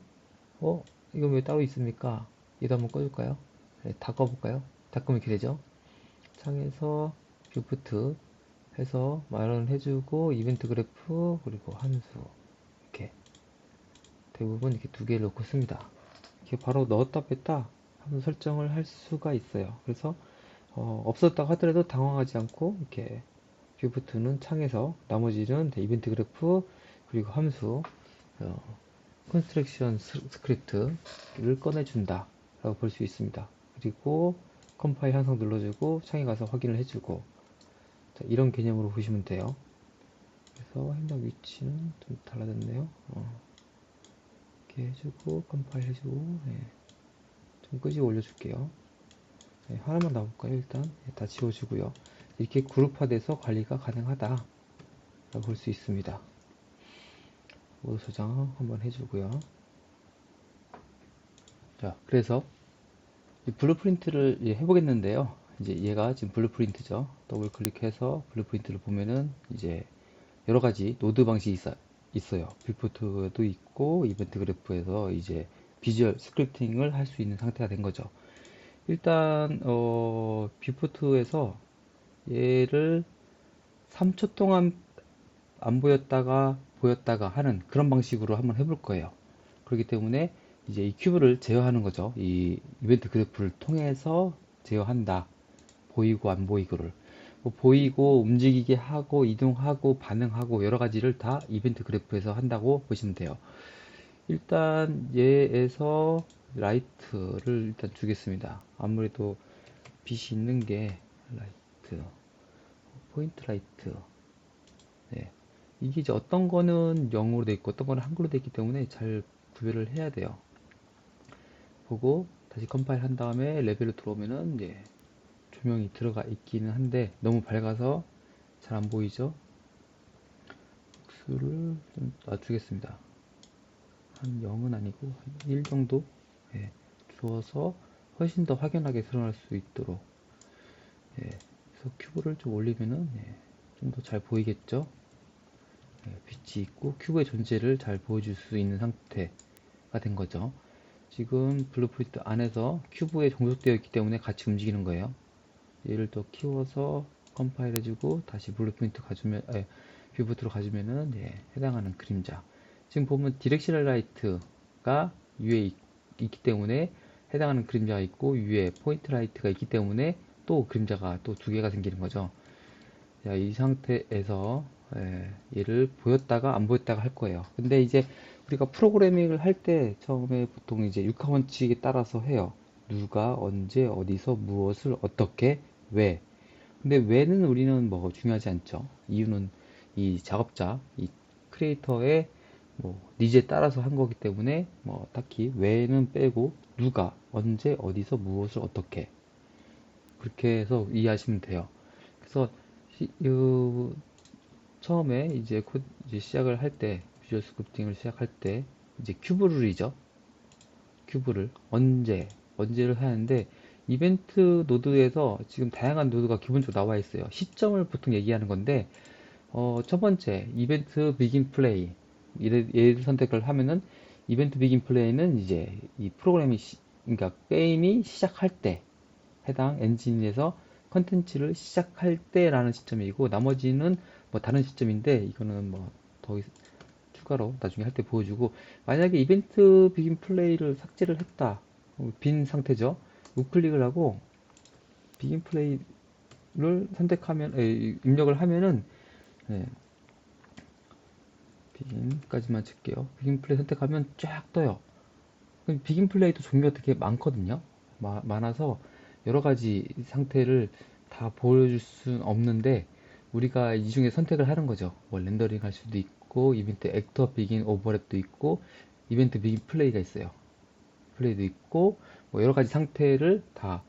이건 왜 따로 있습니까? 이도 한번 꺼줄까요? 네, 다 꺼볼까요? 다 끄면 이렇게 되죠. 창에서 뷰포트 해서 말은 해주고 이벤트 그래프 그리고 함수 이렇게 대부분 이렇게 두 개를 놓고 씁니다. 이렇게 바로 넣었다 뺐다 하는 설정을 할 수가 있어요. 그래서 없었다고 하더라도 당황하지 않고 이렇게 뷰포트는 창에서 나머지는 이벤트 그래프 그리고 함수 컨스트럭션 스크립트를 꺼내준다 라고 볼 수 있습니다. 그리고 컴파일 항상 눌러주고 창에 가서 확인을 해주고, 자, 이런 개념으로 보시면 돼요. 그래서 해당 위치는 좀 달라졌네요. 이렇게 해주고 컴파일 해주고, 네. 좀 끄지고 올려줄게요. 네, 하나만 나올까요? 일단 네, 다 지워주고요. 이렇게 그룹화돼서 관리가 가능하다 라고 볼 수 있습니다. 모두 저장 한번 해주고요. 자, 그래서 블루프린트를 해보겠는데요. 이제 얘가 지금 블루프린트죠. 더블 클릭해서 블루프린트를 보면은 이제 여러 가지 노드 방식이 있어요. 뷰포트도 있고 이벤트 그래프에서 이제 비주얼 스크립팅을 할 수 있는 상태가 된 거죠. 일단 뷰포트에서 얘를 3초 동안 안 보였다가 보였다가 하는 그런 방식으로 한번 해볼 거예요. 그렇기 때문에 이제 이 큐브를 제어하는 거죠. 이 이벤트 그래프를 통해서 제어한다. 보이고 안 보이고를. 뭐 보이고 움직이게 하고 이동하고 반응하고 여러 가지를 다 이벤트 그래프에서 한다고 보시면 돼요. 일단 얘에서 라이트를 일단 주겠습니다. 아무래도 빛이 있는 게 라이트, 포인트 라이트. 네. 이게 이제 어떤 거는 영어로 돼 있고 어떤 거는 한글로 돼 있기 때문에 잘 구별을 해야 돼요. 보고 다시 컴파일 한 다음에 레벨로 들어오면은 이제 조명이 들어가 있기는 한데 너무 밝아서 잘 안 보이죠? 수를 좀 낮추겠습니다. 한 0은 아니고 한 1 정도 예, 주어서 훨씬 더 확연하게 드러날 수 있도록, 예, 그래서 큐브를 좀 올리면은 예, 좀 더 잘 보이겠죠? 예, 빛이 있고 큐브의 존재를 잘 보여줄 수 있는 상태가 된 거죠. 지금 블루프린트 안에서 큐브에 종속되어 있기 때문에 같이 움직이는 거예요. 얘를 더 키워서 컴파일 해주고 다시 블루프린트 가주면 뷰포트로 가주면은 예, 해당하는 그림자. 지금 보면 디렉셔널 라이트가 위에 있기 때문에 해당하는 그림자가 있고 위에 포인트 라이트가 있기 때문에 또 그림자가 또 두 개가 생기는 거죠. 자, 이 상태에서 얘를 보였다가 안 보였다가 할 거예요. 근데 이제 우리가 프로그래밍을 할 때 처음에 보통 이제 육하 원칙에 따라서 해요. 누가 언제 어디서 무엇을 어떻게 왜. 근데 왜는 우리는 뭐 중요하지 않죠. 이유는 이 작업자, 이 크리에이터의 뭐 니즈에 따라서 한 거기 때문에 뭐 딱히 왜는 빼고 누가 언제 어디서 무엇을 어떻게 그렇게 해서 이해하시면 돼요. 그래서 처음에 이제 이제 시작을 할 때, 비주얼 스크립팅을 시작할 때, 이제 큐브룰이죠. 큐브를 언제를 하는데, 이벤트 노드에서 지금 다양한 노드가 기본적으로 나와 있어요. 시점을 보통 얘기하는 건데, 첫 번째, 이벤트 비긴 플레이. 얘를 선택을 하면은, 이벤트 비긴 플레이는 이제 이 프로그램이, 그러니까 게임이 시작할 때, 해당 엔진에서 컨텐츠를 시작할 때라는 시점이고 나머지는 뭐 다른 시점인데 이거는 뭐 더 추가로 나중에 할 때 보여주고, 만약에 이벤트 비긴 플레이를 삭제를 했다, 빈 상태죠. 우클릭을 하고 비긴 플레이를 선택하면 입력을 하면은 네, 비긴까지만 칠게요. 비긴 플레이 선택하면 쫙 떠요. 비긴 플레이도 종류가 되게 많거든요. 많아서 여러 가지 상태를 다 보여줄 수는 없는데 우리가 이 중에 선택을 하는 거죠. 뭐 렌더링 할 수도 있고 이벤트 액터 비긴 오버랩도 있고 이벤트 비긴 플레이가 있어요. 플레이도 있고 뭐 여러 가지 상태를 다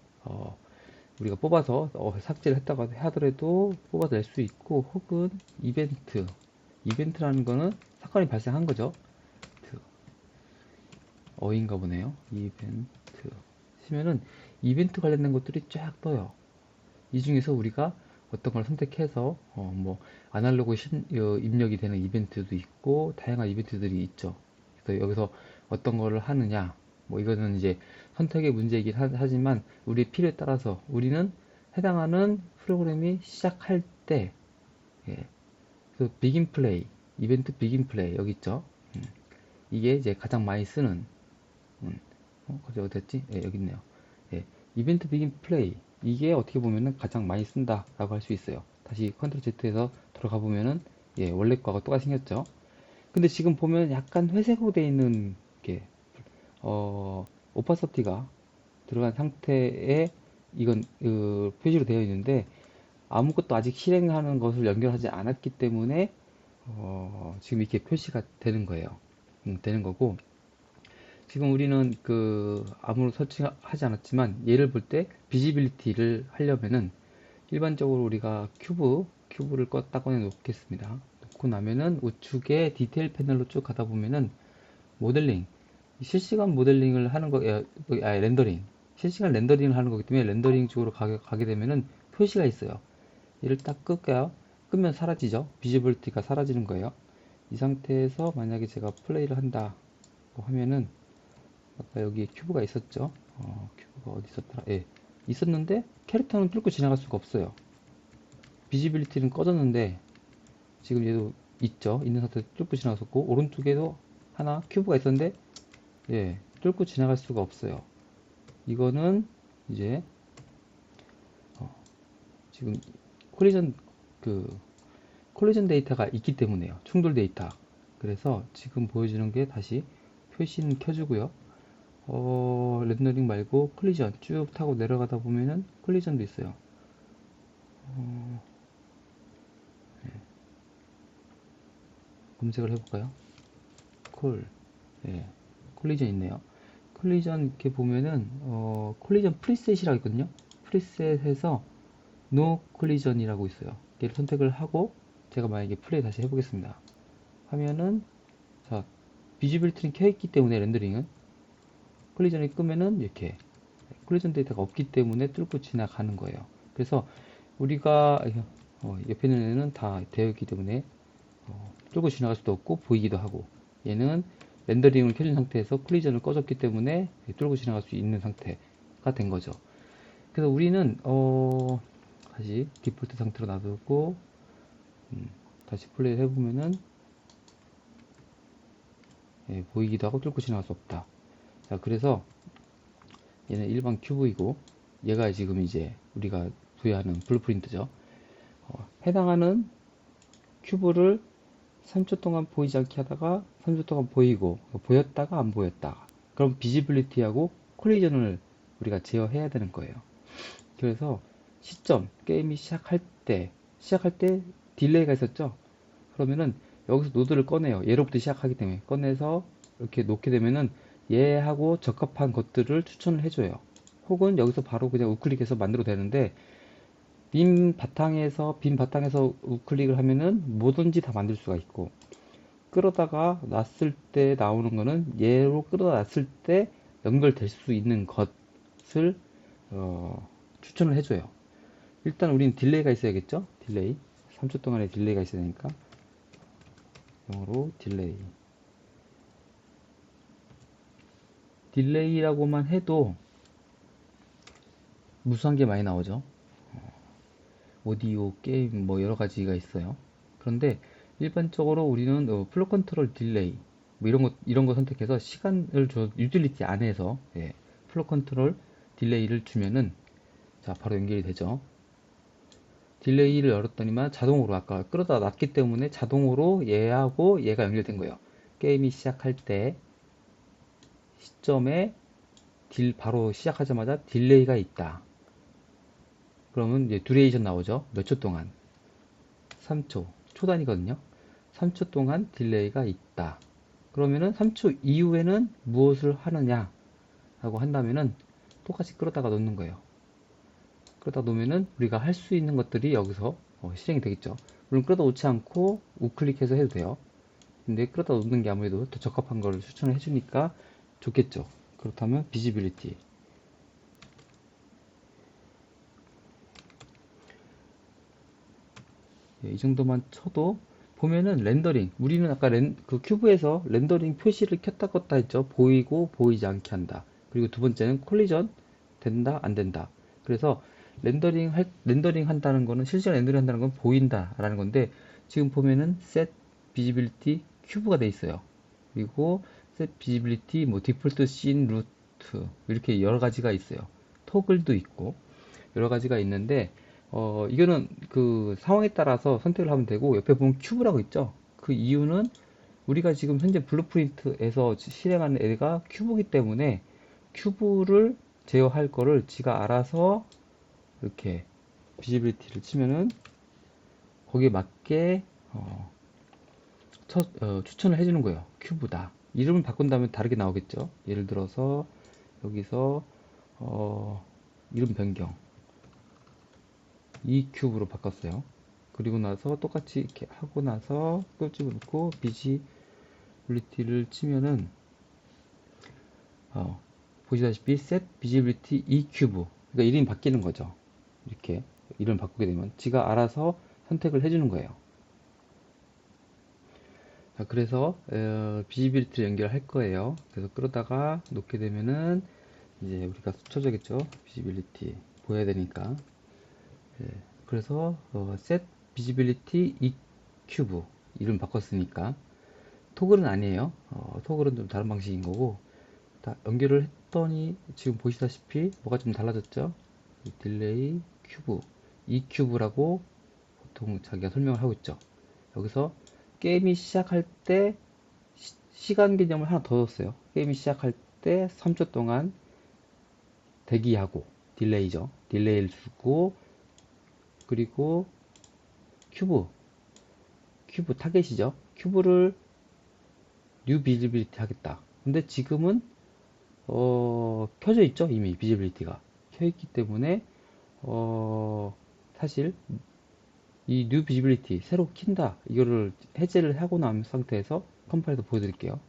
우리가 뽑아서 삭제를 했다고 하더라도 뽑아서 낼 수 있고 혹은 이벤트라는 거는 사건이 발생한 거죠. 어인가 보네요. 이벤트 치면은 이벤트 관련된 것들이 쫙 떠요. 이 중에서 우리가 어떤 걸 선택해서 뭐 아날로그 입력이 되는 이벤트도 있고 다양한 이벤트들이 있죠. 그래서 여기서 어떤 거를 하느냐 뭐 이거는 이제 선택의 문제이긴 하지만 우리 필요에 따라서 우리는 해당하는 프로그램이 시작할 때 예, 그 비긴 플레이 이벤트 비긴 플레이 여기 있죠. 이게 이제 가장 많이 쓰는 거기 어디였지? 예, 여기 있네요. 예, 이벤트 비긴 플레이 이게 어떻게 보면은 가장 많이 쓴다라고 할 수 있어요. 다시 컨트롤 Z에서 들어가 보면은 예, 원래 거하고 똑같이 생겼죠. 근데 지금 보면 약간 회색으로 되어 있는 게 오파서티가 들어간 상태에 이건 표시로 되어 있는데 아무것도 아직 실행하는 것을 연결하지 않았기 때문에 지금 이렇게 표시가 되는 거예요. 되는 거고 지금 우리는 아무런 설치하지 않았지만 얘를 볼 때 비지빌리티를 하려면은 일반적으로 우리가 큐브를 딱 꺼내 놓겠습니다. 놓고 나면은 우측에 디테일 패널로 쭉 가다 보면은 모델링, 실시간 모델링을 하는 렌더링, 실시간 렌더링을 하는 거기 때문에 렌더링 쪽으로 가게 되면은 표시가 있어요. 얘를 딱 끌까요? 끄면 사라지죠. 비지빌리티가 사라지는 거예요. 이 상태에서 만약에 제가 플레이를 한다 하면은 아까 여기 큐브가 있었죠. 큐브가 어디 있었더라? 예, 있었는데 캐릭터는 뚫고 지나갈 수가 없어요. 비지빌리티는 꺼졌는데 지금 얘도 있죠. 있는 상태에서 뚫고 지나갔었고 오른쪽에도 하나 큐브가 있었는데 예, 뚫고 지나갈 수가 없어요. 이거는 이제 지금 콜리전 그 콜리전 데이터가 있기 때문에요. 충돌 데이터. 그래서 지금 보여주는 게 다시 표시는 켜주고요. 렌더링 말고 콜리전 쭉 타고 내려가다 보면은 콜리전도 있어요. 검색을 해볼까요? 예, 콜리전 있네요. 콜리전 이렇게 보면은 콜리전 프리셋이라고 있거든요. 프리셋에서 노 콜리전이라고 있어요. 얘를 선택을 하고 제가 만약에 플레이 다시 해보겠습니다. 하면은 자 비지빌리티는 켜있기 때문에 렌더링은 콜리전이 끄면은 이렇게 콜리전 데이터가 없기 때문에 뚫고 지나가는 거예요. 그래서 우리가 옆에 있는 애는 다 되어 있기 때문에 뚫고 지나갈 수도 없고 보이기도 하고 얘는 렌더링을 켜진 상태에서 콜리전을 꺼졌기 때문에 뚫고 지나갈 수 있는 상태가 된 거죠. 그래서 우리는 다시 디폴트 상태로 놔두고 다시 플레이 해보면은 예, 보이기도 하고 뚫고 지나갈 수 없다. 자, 그래서 얘는 일반 큐브이고 얘가 지금 이제 우리가 부여하는 블루프린트죠. 해당하는 큐브를 3초 동안 보이지 않게 하다가 3초 동안 보이고 보였다가 안 보였다. 그럼 비지빌리티하고 콜리전을 우리가 제어해야 되는 거예요. 그래서 게임이 시작할 때 딜레이가 있었죠. 그러면은 여기서 노드를 꺼내요. 얘로부터 시작하기 때문에 꺼내서 이렇게 놓게 되면은 얘하고 적합한 것들을 추천을 해줘요. 혹은 여기서 바로 그냥 우클릭해서 만들어도 되는데 빈 바탕에서 우클릭을 하면은 뭐든지 다 만들 수가 있고 끌어다가 놨을 때 나오는 거는 얘로 끌어다 놨을 때 연결될 수 있는 것을 추천을 해줘요. 일단 우리는 딜레이가 있어야겠죠? 딜레이 3초 동안의 딜레이가 있어야 되니까 영어로 딜레이라고만 해도 무수한 게 많이 나오죠. 오디오, 게임 뭐 여러 가지가 있어요. 그런데 일반적으로 우리는 플로 컨트롤 딜레이 뭐 이런 거 선택해서 시간을 줘 유틸리티 안에서 예, 플로 컨트롤 딜레이를 주면은 자 바로 연결이 되죠. 딜레이를 열었더니만 자동으로 아까 끌어다 놨기 때문에 자동으로 얘하고 얘가 연결된 거예요. 게임이 시작할 때 시점에 바로 시작하자마자 딜레이가 있다. 그러면 이제 듀레이션 나오죠. 몇 초 동안? 3초. 초 단위거든요. 3초 동안 딜레이가 있다. 그러면은 3초 이후에는 무엇을 하느냐? 라고 한다면은 똑같이 끌어다가 놓는 거예요. 끌어다 놓으면은 우리가 할 수 있는 것들이 여기서 실행이 되겠죠. 물론 끌어다 놓지 않고 우클릭해서 해도 돼요. 근데 끌어다 놓는 게 아무래도 더 적합한 거를 추천을 해주니까 좋겠죠. 그렇다면 비지빌리티. 이 정도만 쳐도 보면은 렌더링. 우리는 아까 그 큐브에서 렌더링 표시를 켰다 껐다 했죠. 보이고 보이지 않게 한다. 그리고 두 번째는 콜리전 된다 안 된다. 그래서 렌더링 한다는 거는 실시간 렌더링 한다는 건 보인다라는 건데 지금 보면은 set visibility 큐브가 돼 있어요. 그리고 set visibility 뭐 디폴트 scene route 이렇게 여러 가지가 있어요. 토글도 있고 여러 가지가 있는데 이거는 그 상황에 따라서 선택을 하면 되고 옆에 보면 큐브라고 있죠. 그 이유는 우리가 지금 현재 블루프린트에서 실행하는 애가 큐브이기 때문에 큐브를 제어할 거를 지가 알아서 이렇게 비지빌리티를 치면은 거기에 맞게 추천을 해주는 거예요. 큐브다. 이름을 바꾼다면 다르게 나오겠죠. 예를 들어서 여기서 이름 변경 이 큐브로 바꿨어요. 그리고 나서 똑같이 이렇게 하고 나서 꿀집을 놓고 비지빌리티를 치면은 보시다시피 set visibility e 큐브 그러니까 이름이 바뀌는 거죠. 이렇게 이름 바꾸게 되면 지가 알아서 선택을 해주는 거예요. 자, 그래서 비지빌리티를 연결할 거예요. 그래서 끌어다가 놓게 되면은 이제 우리가 쳐줘야겠죠. 비지빌리티 보여야 되니까. 예, 그래서 set visibility e 큐브 이름 바꿨으니까 토글은 아니에요. 토글은 좀 다른 방식인 거고 다 연결을 했더니 지금 보시다시피 뭐가 좀 달라졌죠. 딜레이 큐브 e 큐브라고 보통 자기가 설명을 하고 있죠. 여기서 게임이 시작할 때 시간 개념을 하나 더 줬어요. 게임이 시작할 때 3초 동안 대기하고 딜레이죠. 딜레이를 주고 그리고 큐브 타겟이죠. 큐브를 뉴 비지빌리티 하겠다. 근데 지금은 켜져 있죠. 이미 비지빌리티가 켜 있기 때문에 사실 이 뉴 비지빌리티 새로 킨다 이거를 해제를 하고 난 상태에서 컴파일도 보여드릴게요.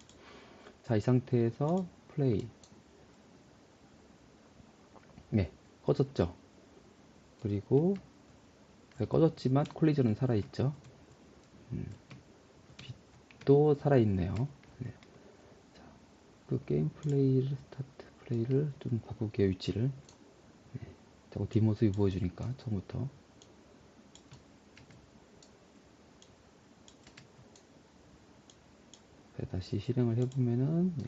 자, 이 상태에서 플레이. 네, 꺼졌죠. 그리고 꺼졌지만 콜리전은 살아있죠. 빛도 살아있네요. 네. 자, 그 게임 플레이를 스타트 플레이를 좀 바꿀게요. 위치를. 자꾸 뒷모습이 보여주니까 처음부터. 네, 다시 실행을 해보면은 네.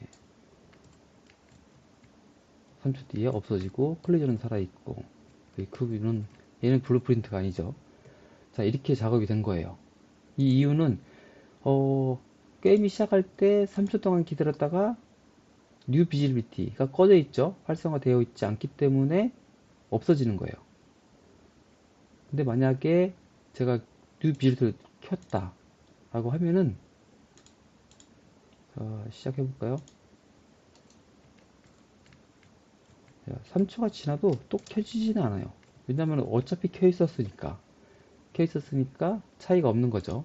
3초 뒤에 없어지고 콜리전은 살아있고 웨이크뷰는 얘는 블루프린트가 아니죠. 자, 이렇게 작업이 된 거예요. 이 이유는 게임이 시작할 때 3초 동안 기다렸다가 뉴 비지빌리티가 꺼져 있죠. 활성화되어 있지 않기 때문에 없어지는 거예요. 근데 만약에 제가 뉴 비지빌리티를 켰다 라고 하면은 자, 시작해 볼까요? 3초가 지나도 또 켜지지는 않아요. 왜냐면 어차피 켜 있었으니까 차이가 없는 거죠.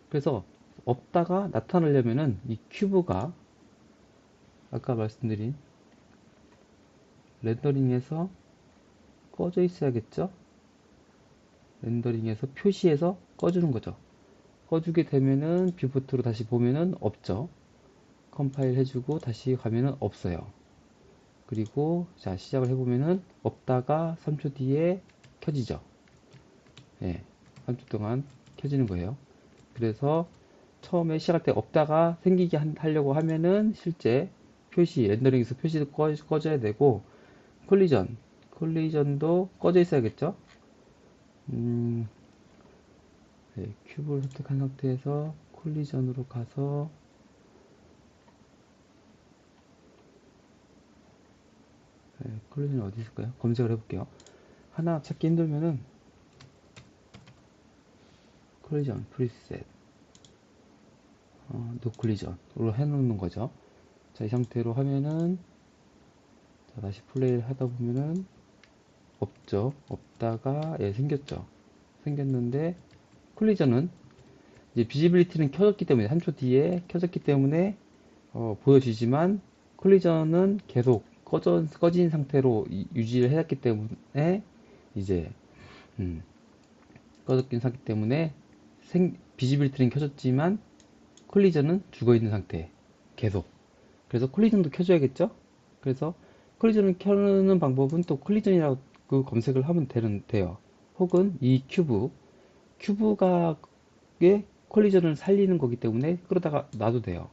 그래서 없다가 나타나려면은 이 큐브가 아까 말씀드린 렌더링에서 꺼져 있어야겠죠. 렌더링에서 표시해서 꺼주는 거죠. 꺼주게 되면은 뷰포트로 다시 보면은 없죠. 컴파일 해주고 다시 가면은 없어요. 그리고 자, 시작을 해보면은 없다가 3초 뒤에 켜지죠. 예, 3초 동안 켜지는 거예요. 그래서 처음에 시작할 때 없다가 생기게 하려고 하면은 실제 렌더링에서 표시도 꺼져야 되고 콜리전도 꺼져 있어야겠죠. 네, 큐브를 선택한 상태에서 콜리전으로 가서 콜리전이 어디 있을까요? 검색을 해볼게요. 하나 찾기 힘들면은 콜리전 프리셋 노 콜리전으로 해놓는 거죠. 자, 이 상태로 하면은 자, 다시 플레이를 하다 보면은 없죠. 없다가 생겼죠. 생겼는데 콜리전은 이제 비지빌리티는 켜졌기 때문에 3초 뒤에 켜졌기 때문에 보여지지만 콜리전은 계속 꺼진 상태로 유지를 해왔기 때문에 이제 음, 꺼졌긴 상태 때문에 비지빌리티는 켜졌지만 콜리전은 죽어있는 상태 계속. 그래서 콜리전도 켜줘야겠죠. 그래서 콜리전을 켜는 방법은 또 콜리전이라고 검색을 하면 돼요. 혹은 이 큐브가 콜리전을 살리는 거기 때문에 끌어다가 놔도 돼요.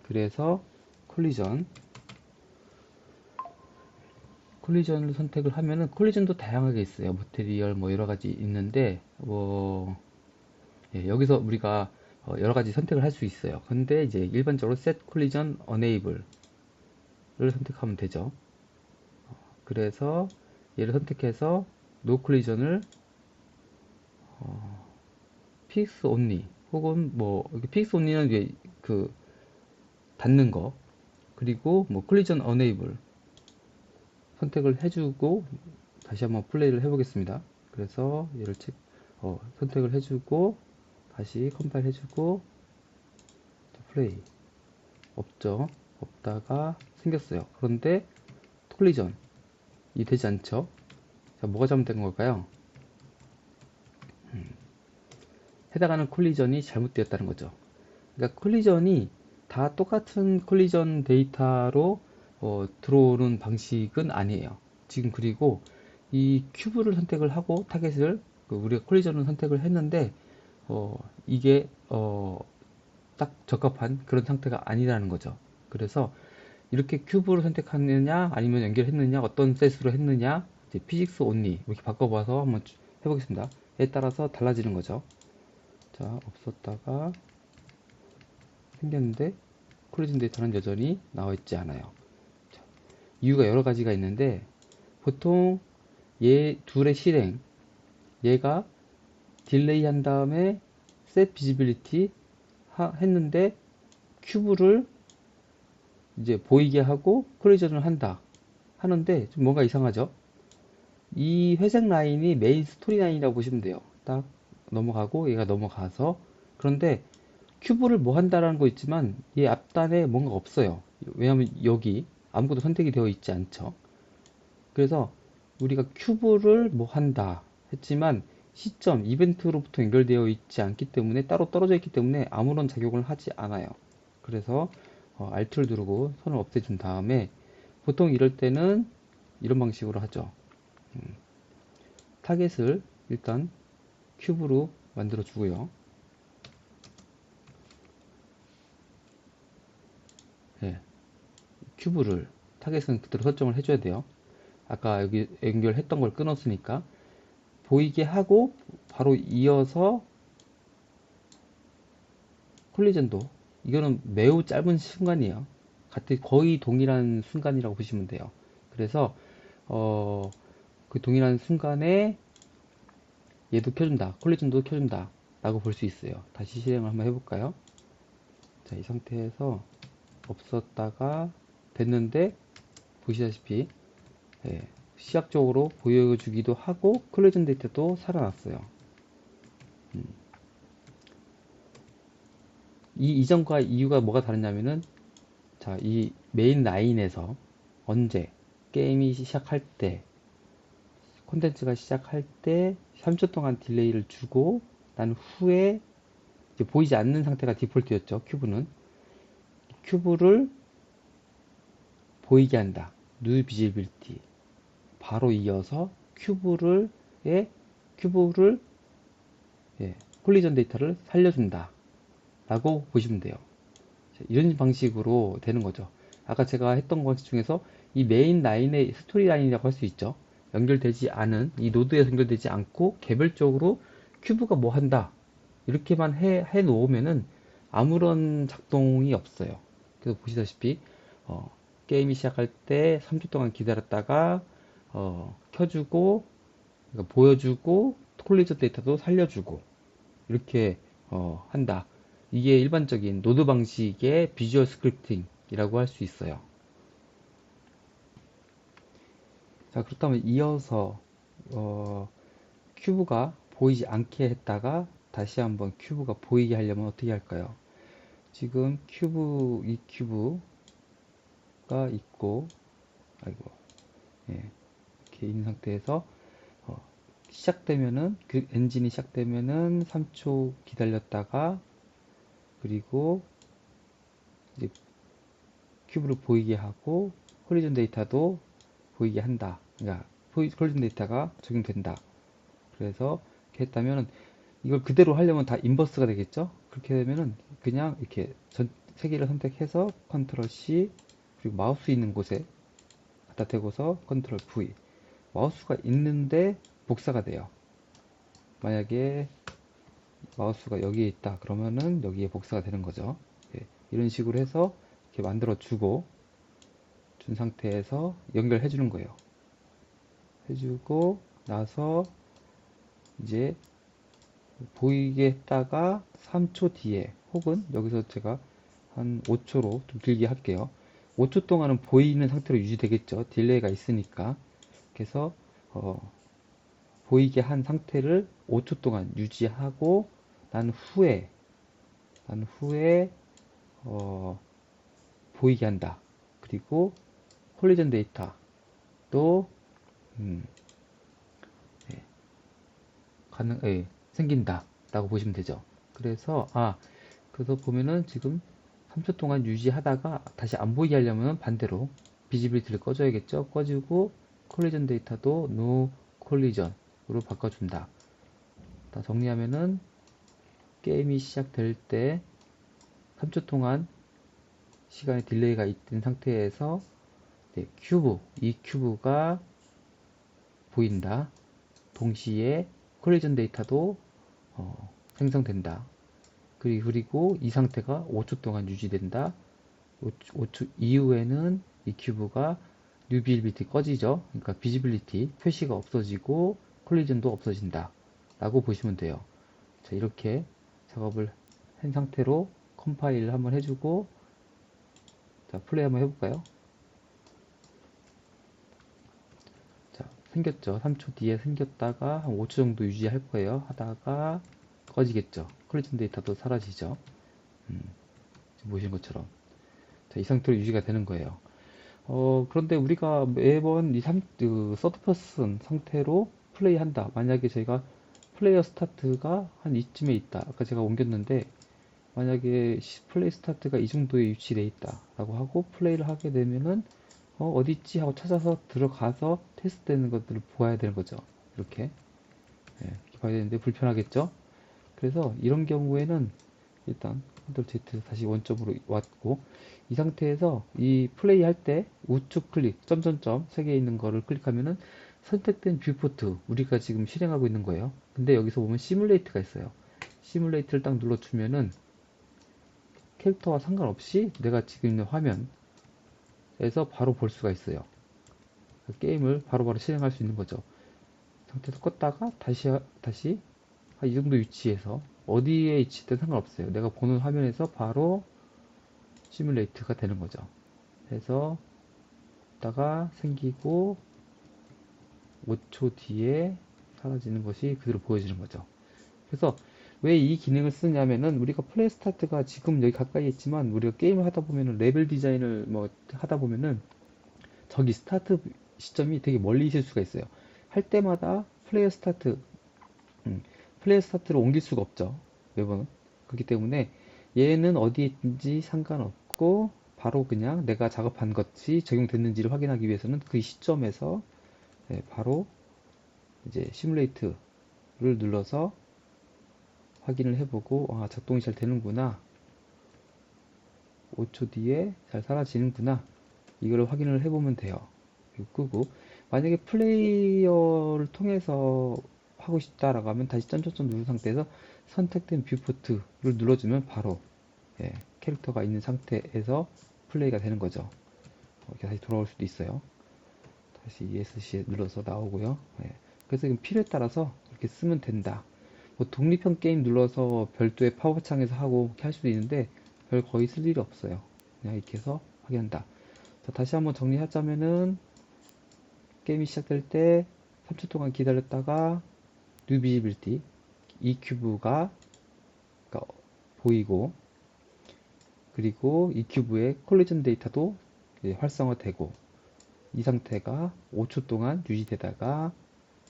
그래서 콜리전을 선택을 하면은 콜리전도 다양하게 있어요. 모테리얼 뭐 여러 가지 있는데 여기서 우리가 여러 가지 선택을 할 수 있어요. 근데 이제 일반적으로 set collision enable를 선택하면 되죠. 그래서 얘를 선택해서 no collision을 fix only 혹은 뭐 fix only는 이제 그 닫는 거 그리고 뭐 collision enable 선택을 해주고 다시 한번 플레이를 해보겠습니다. 그래서 얘를 선택을 해주고 다시 컴파일 해주고 플레이 없죠. 없다가 생겼어요. 그런데 콜리전이 되지 않죠. 자, 뭐가 잘못된 걸까요? 해당하는 콜리전이 잘못되었다는 거죠. 그러니까 콜리전이 다 똑같은 콜리전 데이터로 들어오는 방식은 아니에요. 지금 그리고 이 큐브를 선택을 하고 타겟을 우리가 콜리전을 선택을 했는데 이게 딱 적합한 그런 상태가 아니라는 거죠. 그래서 이렇게 큐브를 선택하느냐 아니면 연결했느냐 어떤 셋으로 했느냐 이제 피직스 온리 이렇게 바꿔봐서 한번 해보겠습니다. 에 따라서 달라지는 거죠. 자, 없었다가 생겼는데 콜리전 데이터는 여전히 나와 있지 않아요. 자, 이유가 여러 가지가 있는데 보통 얘 둘의 실행 얘가 딜레이 한 다음에 set visibility 했는데 큐브를 이제 보이게 하고 콜리전을 한다 하는데 좀 뭔가 이상하죠. 이 회색 라인이 메인 스토리 라인이라고 보시면 돼요. 딱 넘어가고 얘가 넘어가서 그런데 큐브를 뭐 한다라는 거 있지만 이 앞단에 뭔가 없어요. 왜냐하면 여기 아무것도 선택이 되어 있지 않죠. 그래서 우리가 큐브를 뭐 한다 했지만 시점 이벤트로부터 연결되어 있지 않기 때문에 따로 떨어져 있기 때문에 아무런 작용을 하지 않아요. 그래서 Alt를 누르고 선을 없애준 다음에 보통 이럴 때는 이런 방식으로 하죠. 타겟을 일단 큐브로 만들어 주고요. 네, 큐브를 타겟은 그대로 설정을 해줘야 돼요. 아까 여기 연결했던 걸 끊었으니까 보이게 하고 바로 이어서 콜리전도 이거는 매우 짧은 순간이에요. 같은 거의 동일한 순간이라고 보시면 돼요. 그래서 그 동일한 순간에 얘도 켜준다, 콜리전도 켜준다 라고 볼 수 있어요. 다시 실행을 한번 해볼까요? 자, 이 상태에서 없었다가 됐는데 보시다시피 시각적으로 보여주기도 하고 콜리전 데이터도 살아났어요. 이 이전과 이유가 뭐가 다르냐면은 자, 이 메인 라인에서 언제 게임이 시작할 때 콘텐츠가 시작할 때 3초 동안 딜레이를 주고 난 후에 이제 보이지 않는 상태가 디폴트였죠. 큐브를 보이게 한다. 누 비지빌티 바로 이어서 큐브를 콜리전 데이터를 살려준다 라고 보시면 돼요. 이런 방식으로 되는 거죠. 아까 제가 했던 것 중에서 이 메인 라인의 스토리 라인이라고 할 수 있죠. 연결되지 않은 이 노드에 연결되지 않고 개별적으로 큐브가 뭐 한다 이렇게만 해 놓으면은 아무런 작동이 없어요. 그래서 보시다시피 게임이 시작할 때 3초 동안 기다렸다가 켜주고 그러니까 보여주고 콜리전 데이터도 살려주고 이렇게 한다. 이게 일반적인 노드 방식의 비주얼 스크립팅이라고 할 수 있어요. 자, 그렇다면 이어서 큐브가 보이지 않게 했다가 다시 한번 큐브가 보이게 하려면 어떻게 할까요? 지금 이 큐브가 있고, 아이고, 예, 이렇게 있는 상태에서 시작되면은 그 엔진이 시작되면은 3초 기다렸다가 그리고 이제 큐브를 보이게 하고 홀리전 데이터도 보이게 한다. 그러니까 홀리전 데이터가 적용된다. 그래서 이렇게 했다면은 이걸 그대로 하려면 다 인버스가 되겠죠? 그렇게 되면은 그냥 이렇게 세 개를 선택해서 컨트롤 C 그리고 마우스 있는 곳에 갖다 대고서 컨트롤 V 마우스가 있는데 복사가 돼요. 만약에 마우스가 여기에 있다 그러면은 여기에 복사가 되는 거죠. 예, 이런 식으로 해서 이렇게 만들어 주고 준 상태에서 연결해 주는 거예요. 해주고 나서 이제 보이게 했다가 3초 뒤에 혹은 여기서 제가 한 5초로 좀 길게 할게요. 5초 동안은 보이는 상태로 유지되겠죠. 딜레이가 있으니까. 그래서 보이게 한 상태를 5초 동안 유지하고 난 후에 보이게 한다. 그리고 콜리전 데이터도 예, 생긴다 라고 보시면 되죠. 그래서 보면은 지금 3초 동안 유지하다가 다시 안 보이게 하려면 반대로 비지빌리티를 꺼줘야겠죠. 꺼지고 콜리전 데이터도 no collision으로 바꿔준다. 다 정리하면은 게임이 시작될 때 3초 동안 시간의 딜레이가 있던 상태에서 이 큐브가 보인다. 동시에 콜리전 데이터도 생성된다. 그리고 이 상태가 5초 동안 유지된다. 5초 이후에는 이 큐브가 뉴 비지빌리티 꺼지죠. 그러니까 비지빌리티 표시가 없어지고 콜리전도 없어진다. 라고 보시면 돼요. 자, 이렇게 작업을 한 상태로 컴파일을 한번 해주고 자, 플레이 한번 해볼까요? 자, 생겼죠. 3초 뒤에 생겼다가 한 5초 정도 유지할 거예요. 하다가 꺼지겠죠. 콜리전 데이터도 사라지죠. 지금 보시는 것처럼. 자, 이 상태로 유지가 되는 거예요. 그런데 우리가 매번 서드 퍼슨 상태로 플레이 한다. 만약에 저희가 플레이어 스타트가 한 이쯤에 있다. 아까 제가 옮겼는데, 만약에 플레이 스타트가 이 정도에 위치되어 있다. 라고 하고 플레이를 하게 되면은, 어디 있지? 하고 찾아서 들어가서 테스트 되는 것들을 보아야 되는 거죠. 이렇게. 예, 이렇게 봐야 되는데 불편하겠죠? 그래서 이런 경우에는 일단 컨트롤 Z 다시 원점으로 왔고 이 상태에서 이 플레이 할 때 우측 클릭 점점점 세 개 있는 거를 클릭하면은 선택된 뷰포트 우리가 지금 실행하고 있는 거예요. 근데 여기서 보면 시뮬레이트가 있어요. 시뮬레이트를 딱 눌러주면은 캐릭터와 상관없이 내가 지금 있는 화면에서 바로 볼 수가 있어요. 게임을 바로바로 실행할 수 있는 거죠. 상태에서 껐다가 다시 이 정도 위치에서 어디에 위치든 상관없어요. 내가 보는 화면에서 바로 시뮬레이트가 되는 거죠. 그래서 다가 생기고 5초 뒤에 사라지는 것이 그대로 보여지는 거죠. 그래서 왜 이 기능을 쓰냐면은 우리가 플레이 스타트가 지금 여기 가까이 있지만 우리가 게임을 하다 보면은 레벨 디자인을 뭐 하다 보면은 저기 스타트 시점이 되게 멀리 있을 수가 있어요. 할 때마다 플레이 스타트를 옮길 수가 없죠. 매번. 그렇기 때문에 얘는 어디에 있든지 상관없고 바로 그냥 내가 작업한 것이 적용됐는지를 확인하기 위해서는 그 시점에서 바로 이제 시뮬레이트를 눌러서 확인을 해보고 작동이 잘 되는구나. 5초 뒤에 잘 사라지는구나. 이거를 확인을 해보면 돼요. 끄고 만약에 플레이어를 통해서 하고 싶다라고 하면 다시 점점점 누른 상태에서 선택된 뷰포트를 눌러주면 바로 캐릭터가 있는 상태에서 플레이가 되는 거죠. 이렇게 다시 돌아올 수도 있어요. 다시 ESC에 눌러서 나오고요. 예. 그래서 필요에 따라서 이렇게 쓰면 된다. 뭐 독립형 게임 눌러서 별도의 파워창에서 하고 이렇게 할 수도 있는데 별 거의 쓸 일이 없어요. 그냥 이렇게 해서 하게 한다. 자, 다시 한번 정리하자면은 게임이 시작될 때 3초 동안 기다렸다가 뉴 비지빌티 이 큐브가 보이고, 그리고 이 큐브의 콜리전 데이터도 활성화되고, 이 상태가 5초 동안 유지되다가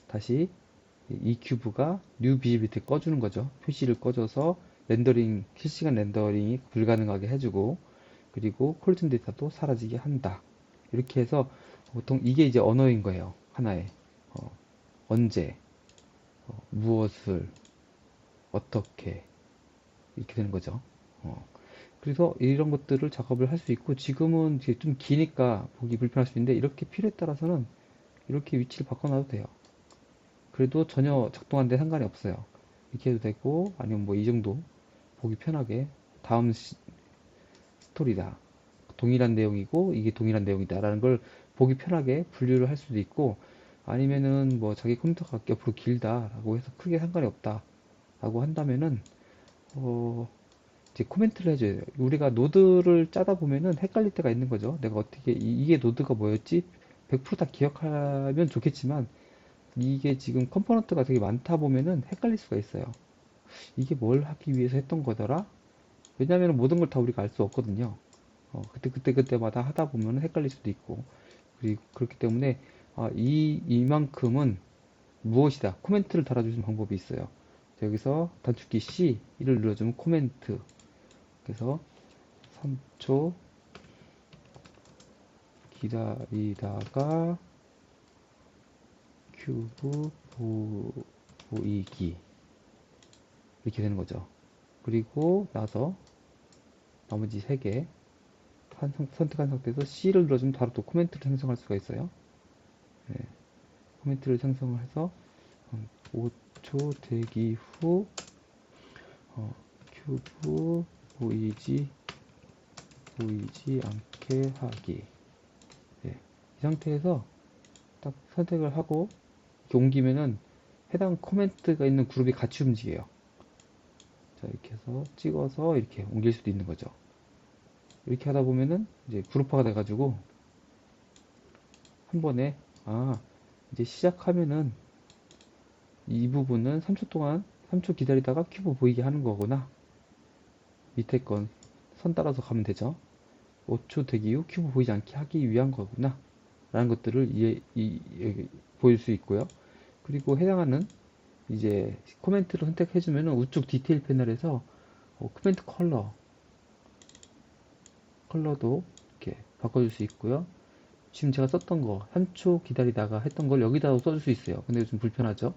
다시 이 큐브가 뉴 비지빌티 꺼주는 거죠. 표시를 꺼줘서 렌더링, 실시간 렌더링이 불가능하게 해주고, 그리고 콜리전 데이터도 사라지게 한다. 이렇게 해서 보통 이게 이제 언어인 거예요. 하나의 언제, 무엇을, 어떻게 이렇게 되는 거죠. 그래서 이런 것들을 작업을 할 수 있고, 지금은 이제 좀 기니까 보기 불편할 수 있는데, 이렇게 필요에 따라서는 이렇게 위치를 바꿔놔도 돼요. 그래도 전혀 작동하는데 상관이 없어요. 이렇게 해도 되고, 아니면 뭐 이 정도 보기 편하게 다음 스토리다, 동일한 내용이고 이게 동일한 내용이다라는 걸 보기 편하게 분류를 할 수도 있고, 아니면은 뭐 자기 컴퓨터가 옆으로 길다라고 해서 크게 상관이 없다라고 한다면은 이제 코멘트를 해줘야 돼요. 우리가 노드를 짜다 보면은 헷갈릴 때가 있는 거죠. 내가 어떻게 이게 노드가 뭐였지? 100%다 기억하면 좋겠지만 이게 지금 컴포넌트가 되게 많다 보면은 헷갈릴 수가 있어요. 이게 뭘 하기 위해서 했던 거더라? 왜냐하면 모든 걸 다 우리가 알 수 없거든요. 그때마다 하다 보면 헷갈릴 수도 있고, 그리고 그렇기 때문에 이만큼은 무엇이다. 코멘트를 달아주는 방법이 있어요. 여기서 단축키 C를 눌러주면 코멘트. 그래서 3초 기다리다가 큐브 보이기. 이렇게 되는 거죠. 그리고 나서 나머지 3개 선택한 상태에서 C를 눌러주면 바로 또 코멘트를 생성할 수가 있어요. 네, 코멘트를 생성을 해서 5초 대기 후 큐브 보이지 않게 하기. 네, 이 상태에서 딱 선택을 하고 이렇게 옮기면은 해당 코멘트가 있는 그룹이 같이 움직여요. 자, 이렇게 해서 찍어서 이렇게 옮길 수도 있는 거죠. 이렇게 하다 보면은 이제 그룹화가 돼가지고 한 번에 이제 시작하면은 이 부분은 3초 동안 3초 기다리다가 큐브 보이게 하는 거구나. 밑에 건 선 따라서 가면 되죠. 5초 대기 후 큐브 보이지 않게 하기 위한 거구나 라는 것들을 보일 수 있고요. 그리고 해당하는 이제 코멘트를 선택해주면 우측 디테일 패널에서 코멘트 컬러도 이렇게 바꿔줄 수 있고요. 지금 제가 썼던 거 3초 기다리다가 했던 걸 여기다 써줄 수 있어요. 근데 좀 불편하죠.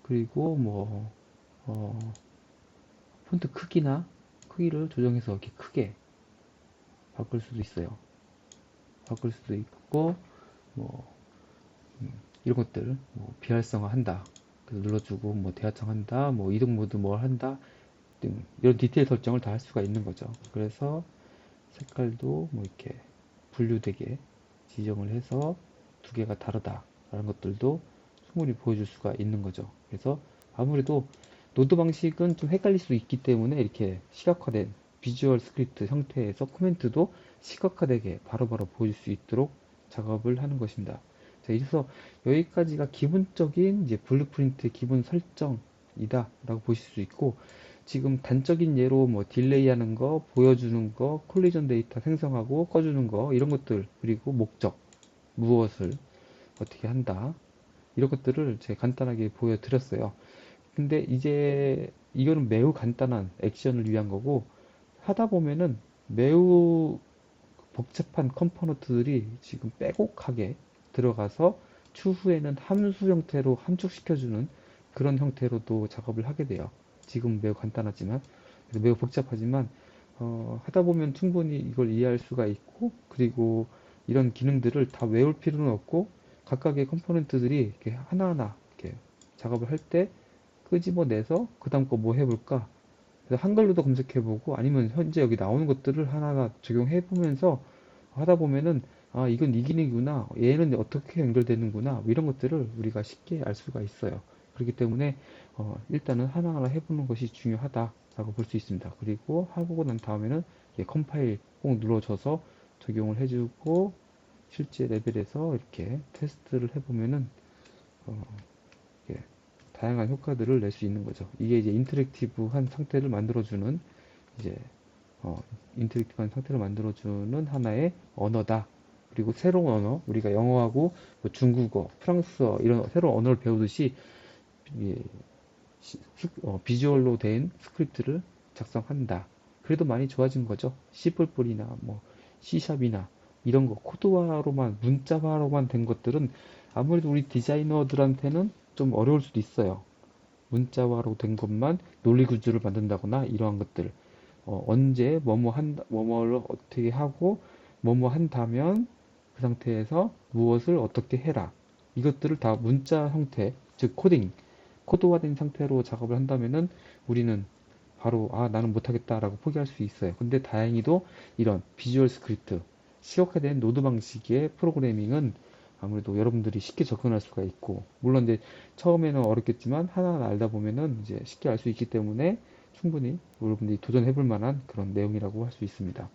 그리고 뭐 폰트 크기를 조정해서 이렇게 크게 바꿀 수도 있어요. 바꿀 수도 있고 뭐 이런 것들 뭐 비활성화 한다. 그래서 눌러주고 뭐 대화창 한다. 뭐 이동 모드 뭘 한다. 등 이런 디테일 설정을 다 할 수가 있는 거죠. 그래서 색깔도 뭐 이렇게 분류되게 지정을 해서 두 개가 다르다라는 것들도 충분히 보여줄 수가 있는 거죠. 그래서 아무래도 노드 방식은 좀 헷갈릴 수 있기 때문에 이렇게 시각화된 비주얼 스크립트 형태에서 코멘트도 시각화되게 바로바로 보여줄 수 있도록 작업을 하는 것입니다. 자, 이래서 여기까지가 기본적인 이제 블루프린트의 기본 설정이다 라고 보실 수 있고, 지금 단적인 예로 뭐 딜레이 하는 거, 보여주는 거, 콜리전 데이터 생성하고 꺼주는 거, 이런 것들, 그리고 목적, 무엇을 어떻게 한다, 이런 것들을 제가 간단하게 보여드렸어요. 근데 이제 이거는 매우 간단한 액션을 위한 거고, 하다 보면은 매우 복잡한 컴포넌트들이 지금 빼곡하게 들어가서 추후에는 함수 형태로 함축시켜주는 그런 형태로도 작업을 하게 돼요. 지금 매우 간단하지만, 매우 복잡하지만, 하다 보면 충분히 이걸 이해할 수가 있고, 그리고 이런 기능들을 다 외울 필요는 없고, 각각의 컴포넌트들이 이렇게 하나하나 이렇게 작업을 할 때 끄집어내서 그 다음 거 뭐 해볼까? 그래서 한글로도 검색해보고 아니면 현재 여기 나오는 것들을 하나하나 적용해보면서 하다 보면은 아, 이건 이 기능이구나. 얘는 어떻게 연결되는구나. 뭐 이런 것들을 우리가 쉽게 알 수가 있어요. 그렇기 때문에 일단은 하나하나 해보는 것이 중요하다라고 볼 수 있습니다. 그리고 하고 난 다음에는 컴파일 꼭 눌러줘서 적용을 해주고 실제 레벨에서 이렇게 테스트를 해보면은 어, 이렇게 다양한 효과들을 낼 수 있는 거죠. 이게 이제 인터랙티브한 상태를 만들어주는 이제 어, 인터랙티브한 상태를 만들어주는 하나의 언어다. 그리고 새로운 언어, 우리가 영어하고 뭐 중국어, 프랑스어 이런 새로운 언어를 배우듯이 이 비주얼로 된 스크립트를 작성한다. 그래도 많이 좋아진 거죠. C++이나 뭐 C샵이나 이런 거 코드화로만 문자화로만 된 것들은 아무래도 우리 디자이너들한테는 좀 어려울 수도 있어요. 문자화로 된 것만 논리 구조를 만든다거나 이러한 것들 언제 뭐뭐를 어떻게 하고 뭐뭐 한다면 그 상태에서 무엇을 어떻게 해라. 이것들을 다 문자 형태, 즉 코드화된 상태로 작업을 한다면은 우리는 바로 나는 못하겠다라고 포기할 수 있어요. 근데 다행히도 이런 비주얼 스크립트, 시각화된 노드 방식의 프로그래밍은 아무래도 여러분들이 쉽게 접근할 수가 있고, 물론 이제 처음에는 어렵겠지만 하나하나 알다 보면은 이제 쉽게 알 수 있기 때문에 충분히 여러분들이 도전해 볼 만한 그런 내용이라고 할 수 있습니다.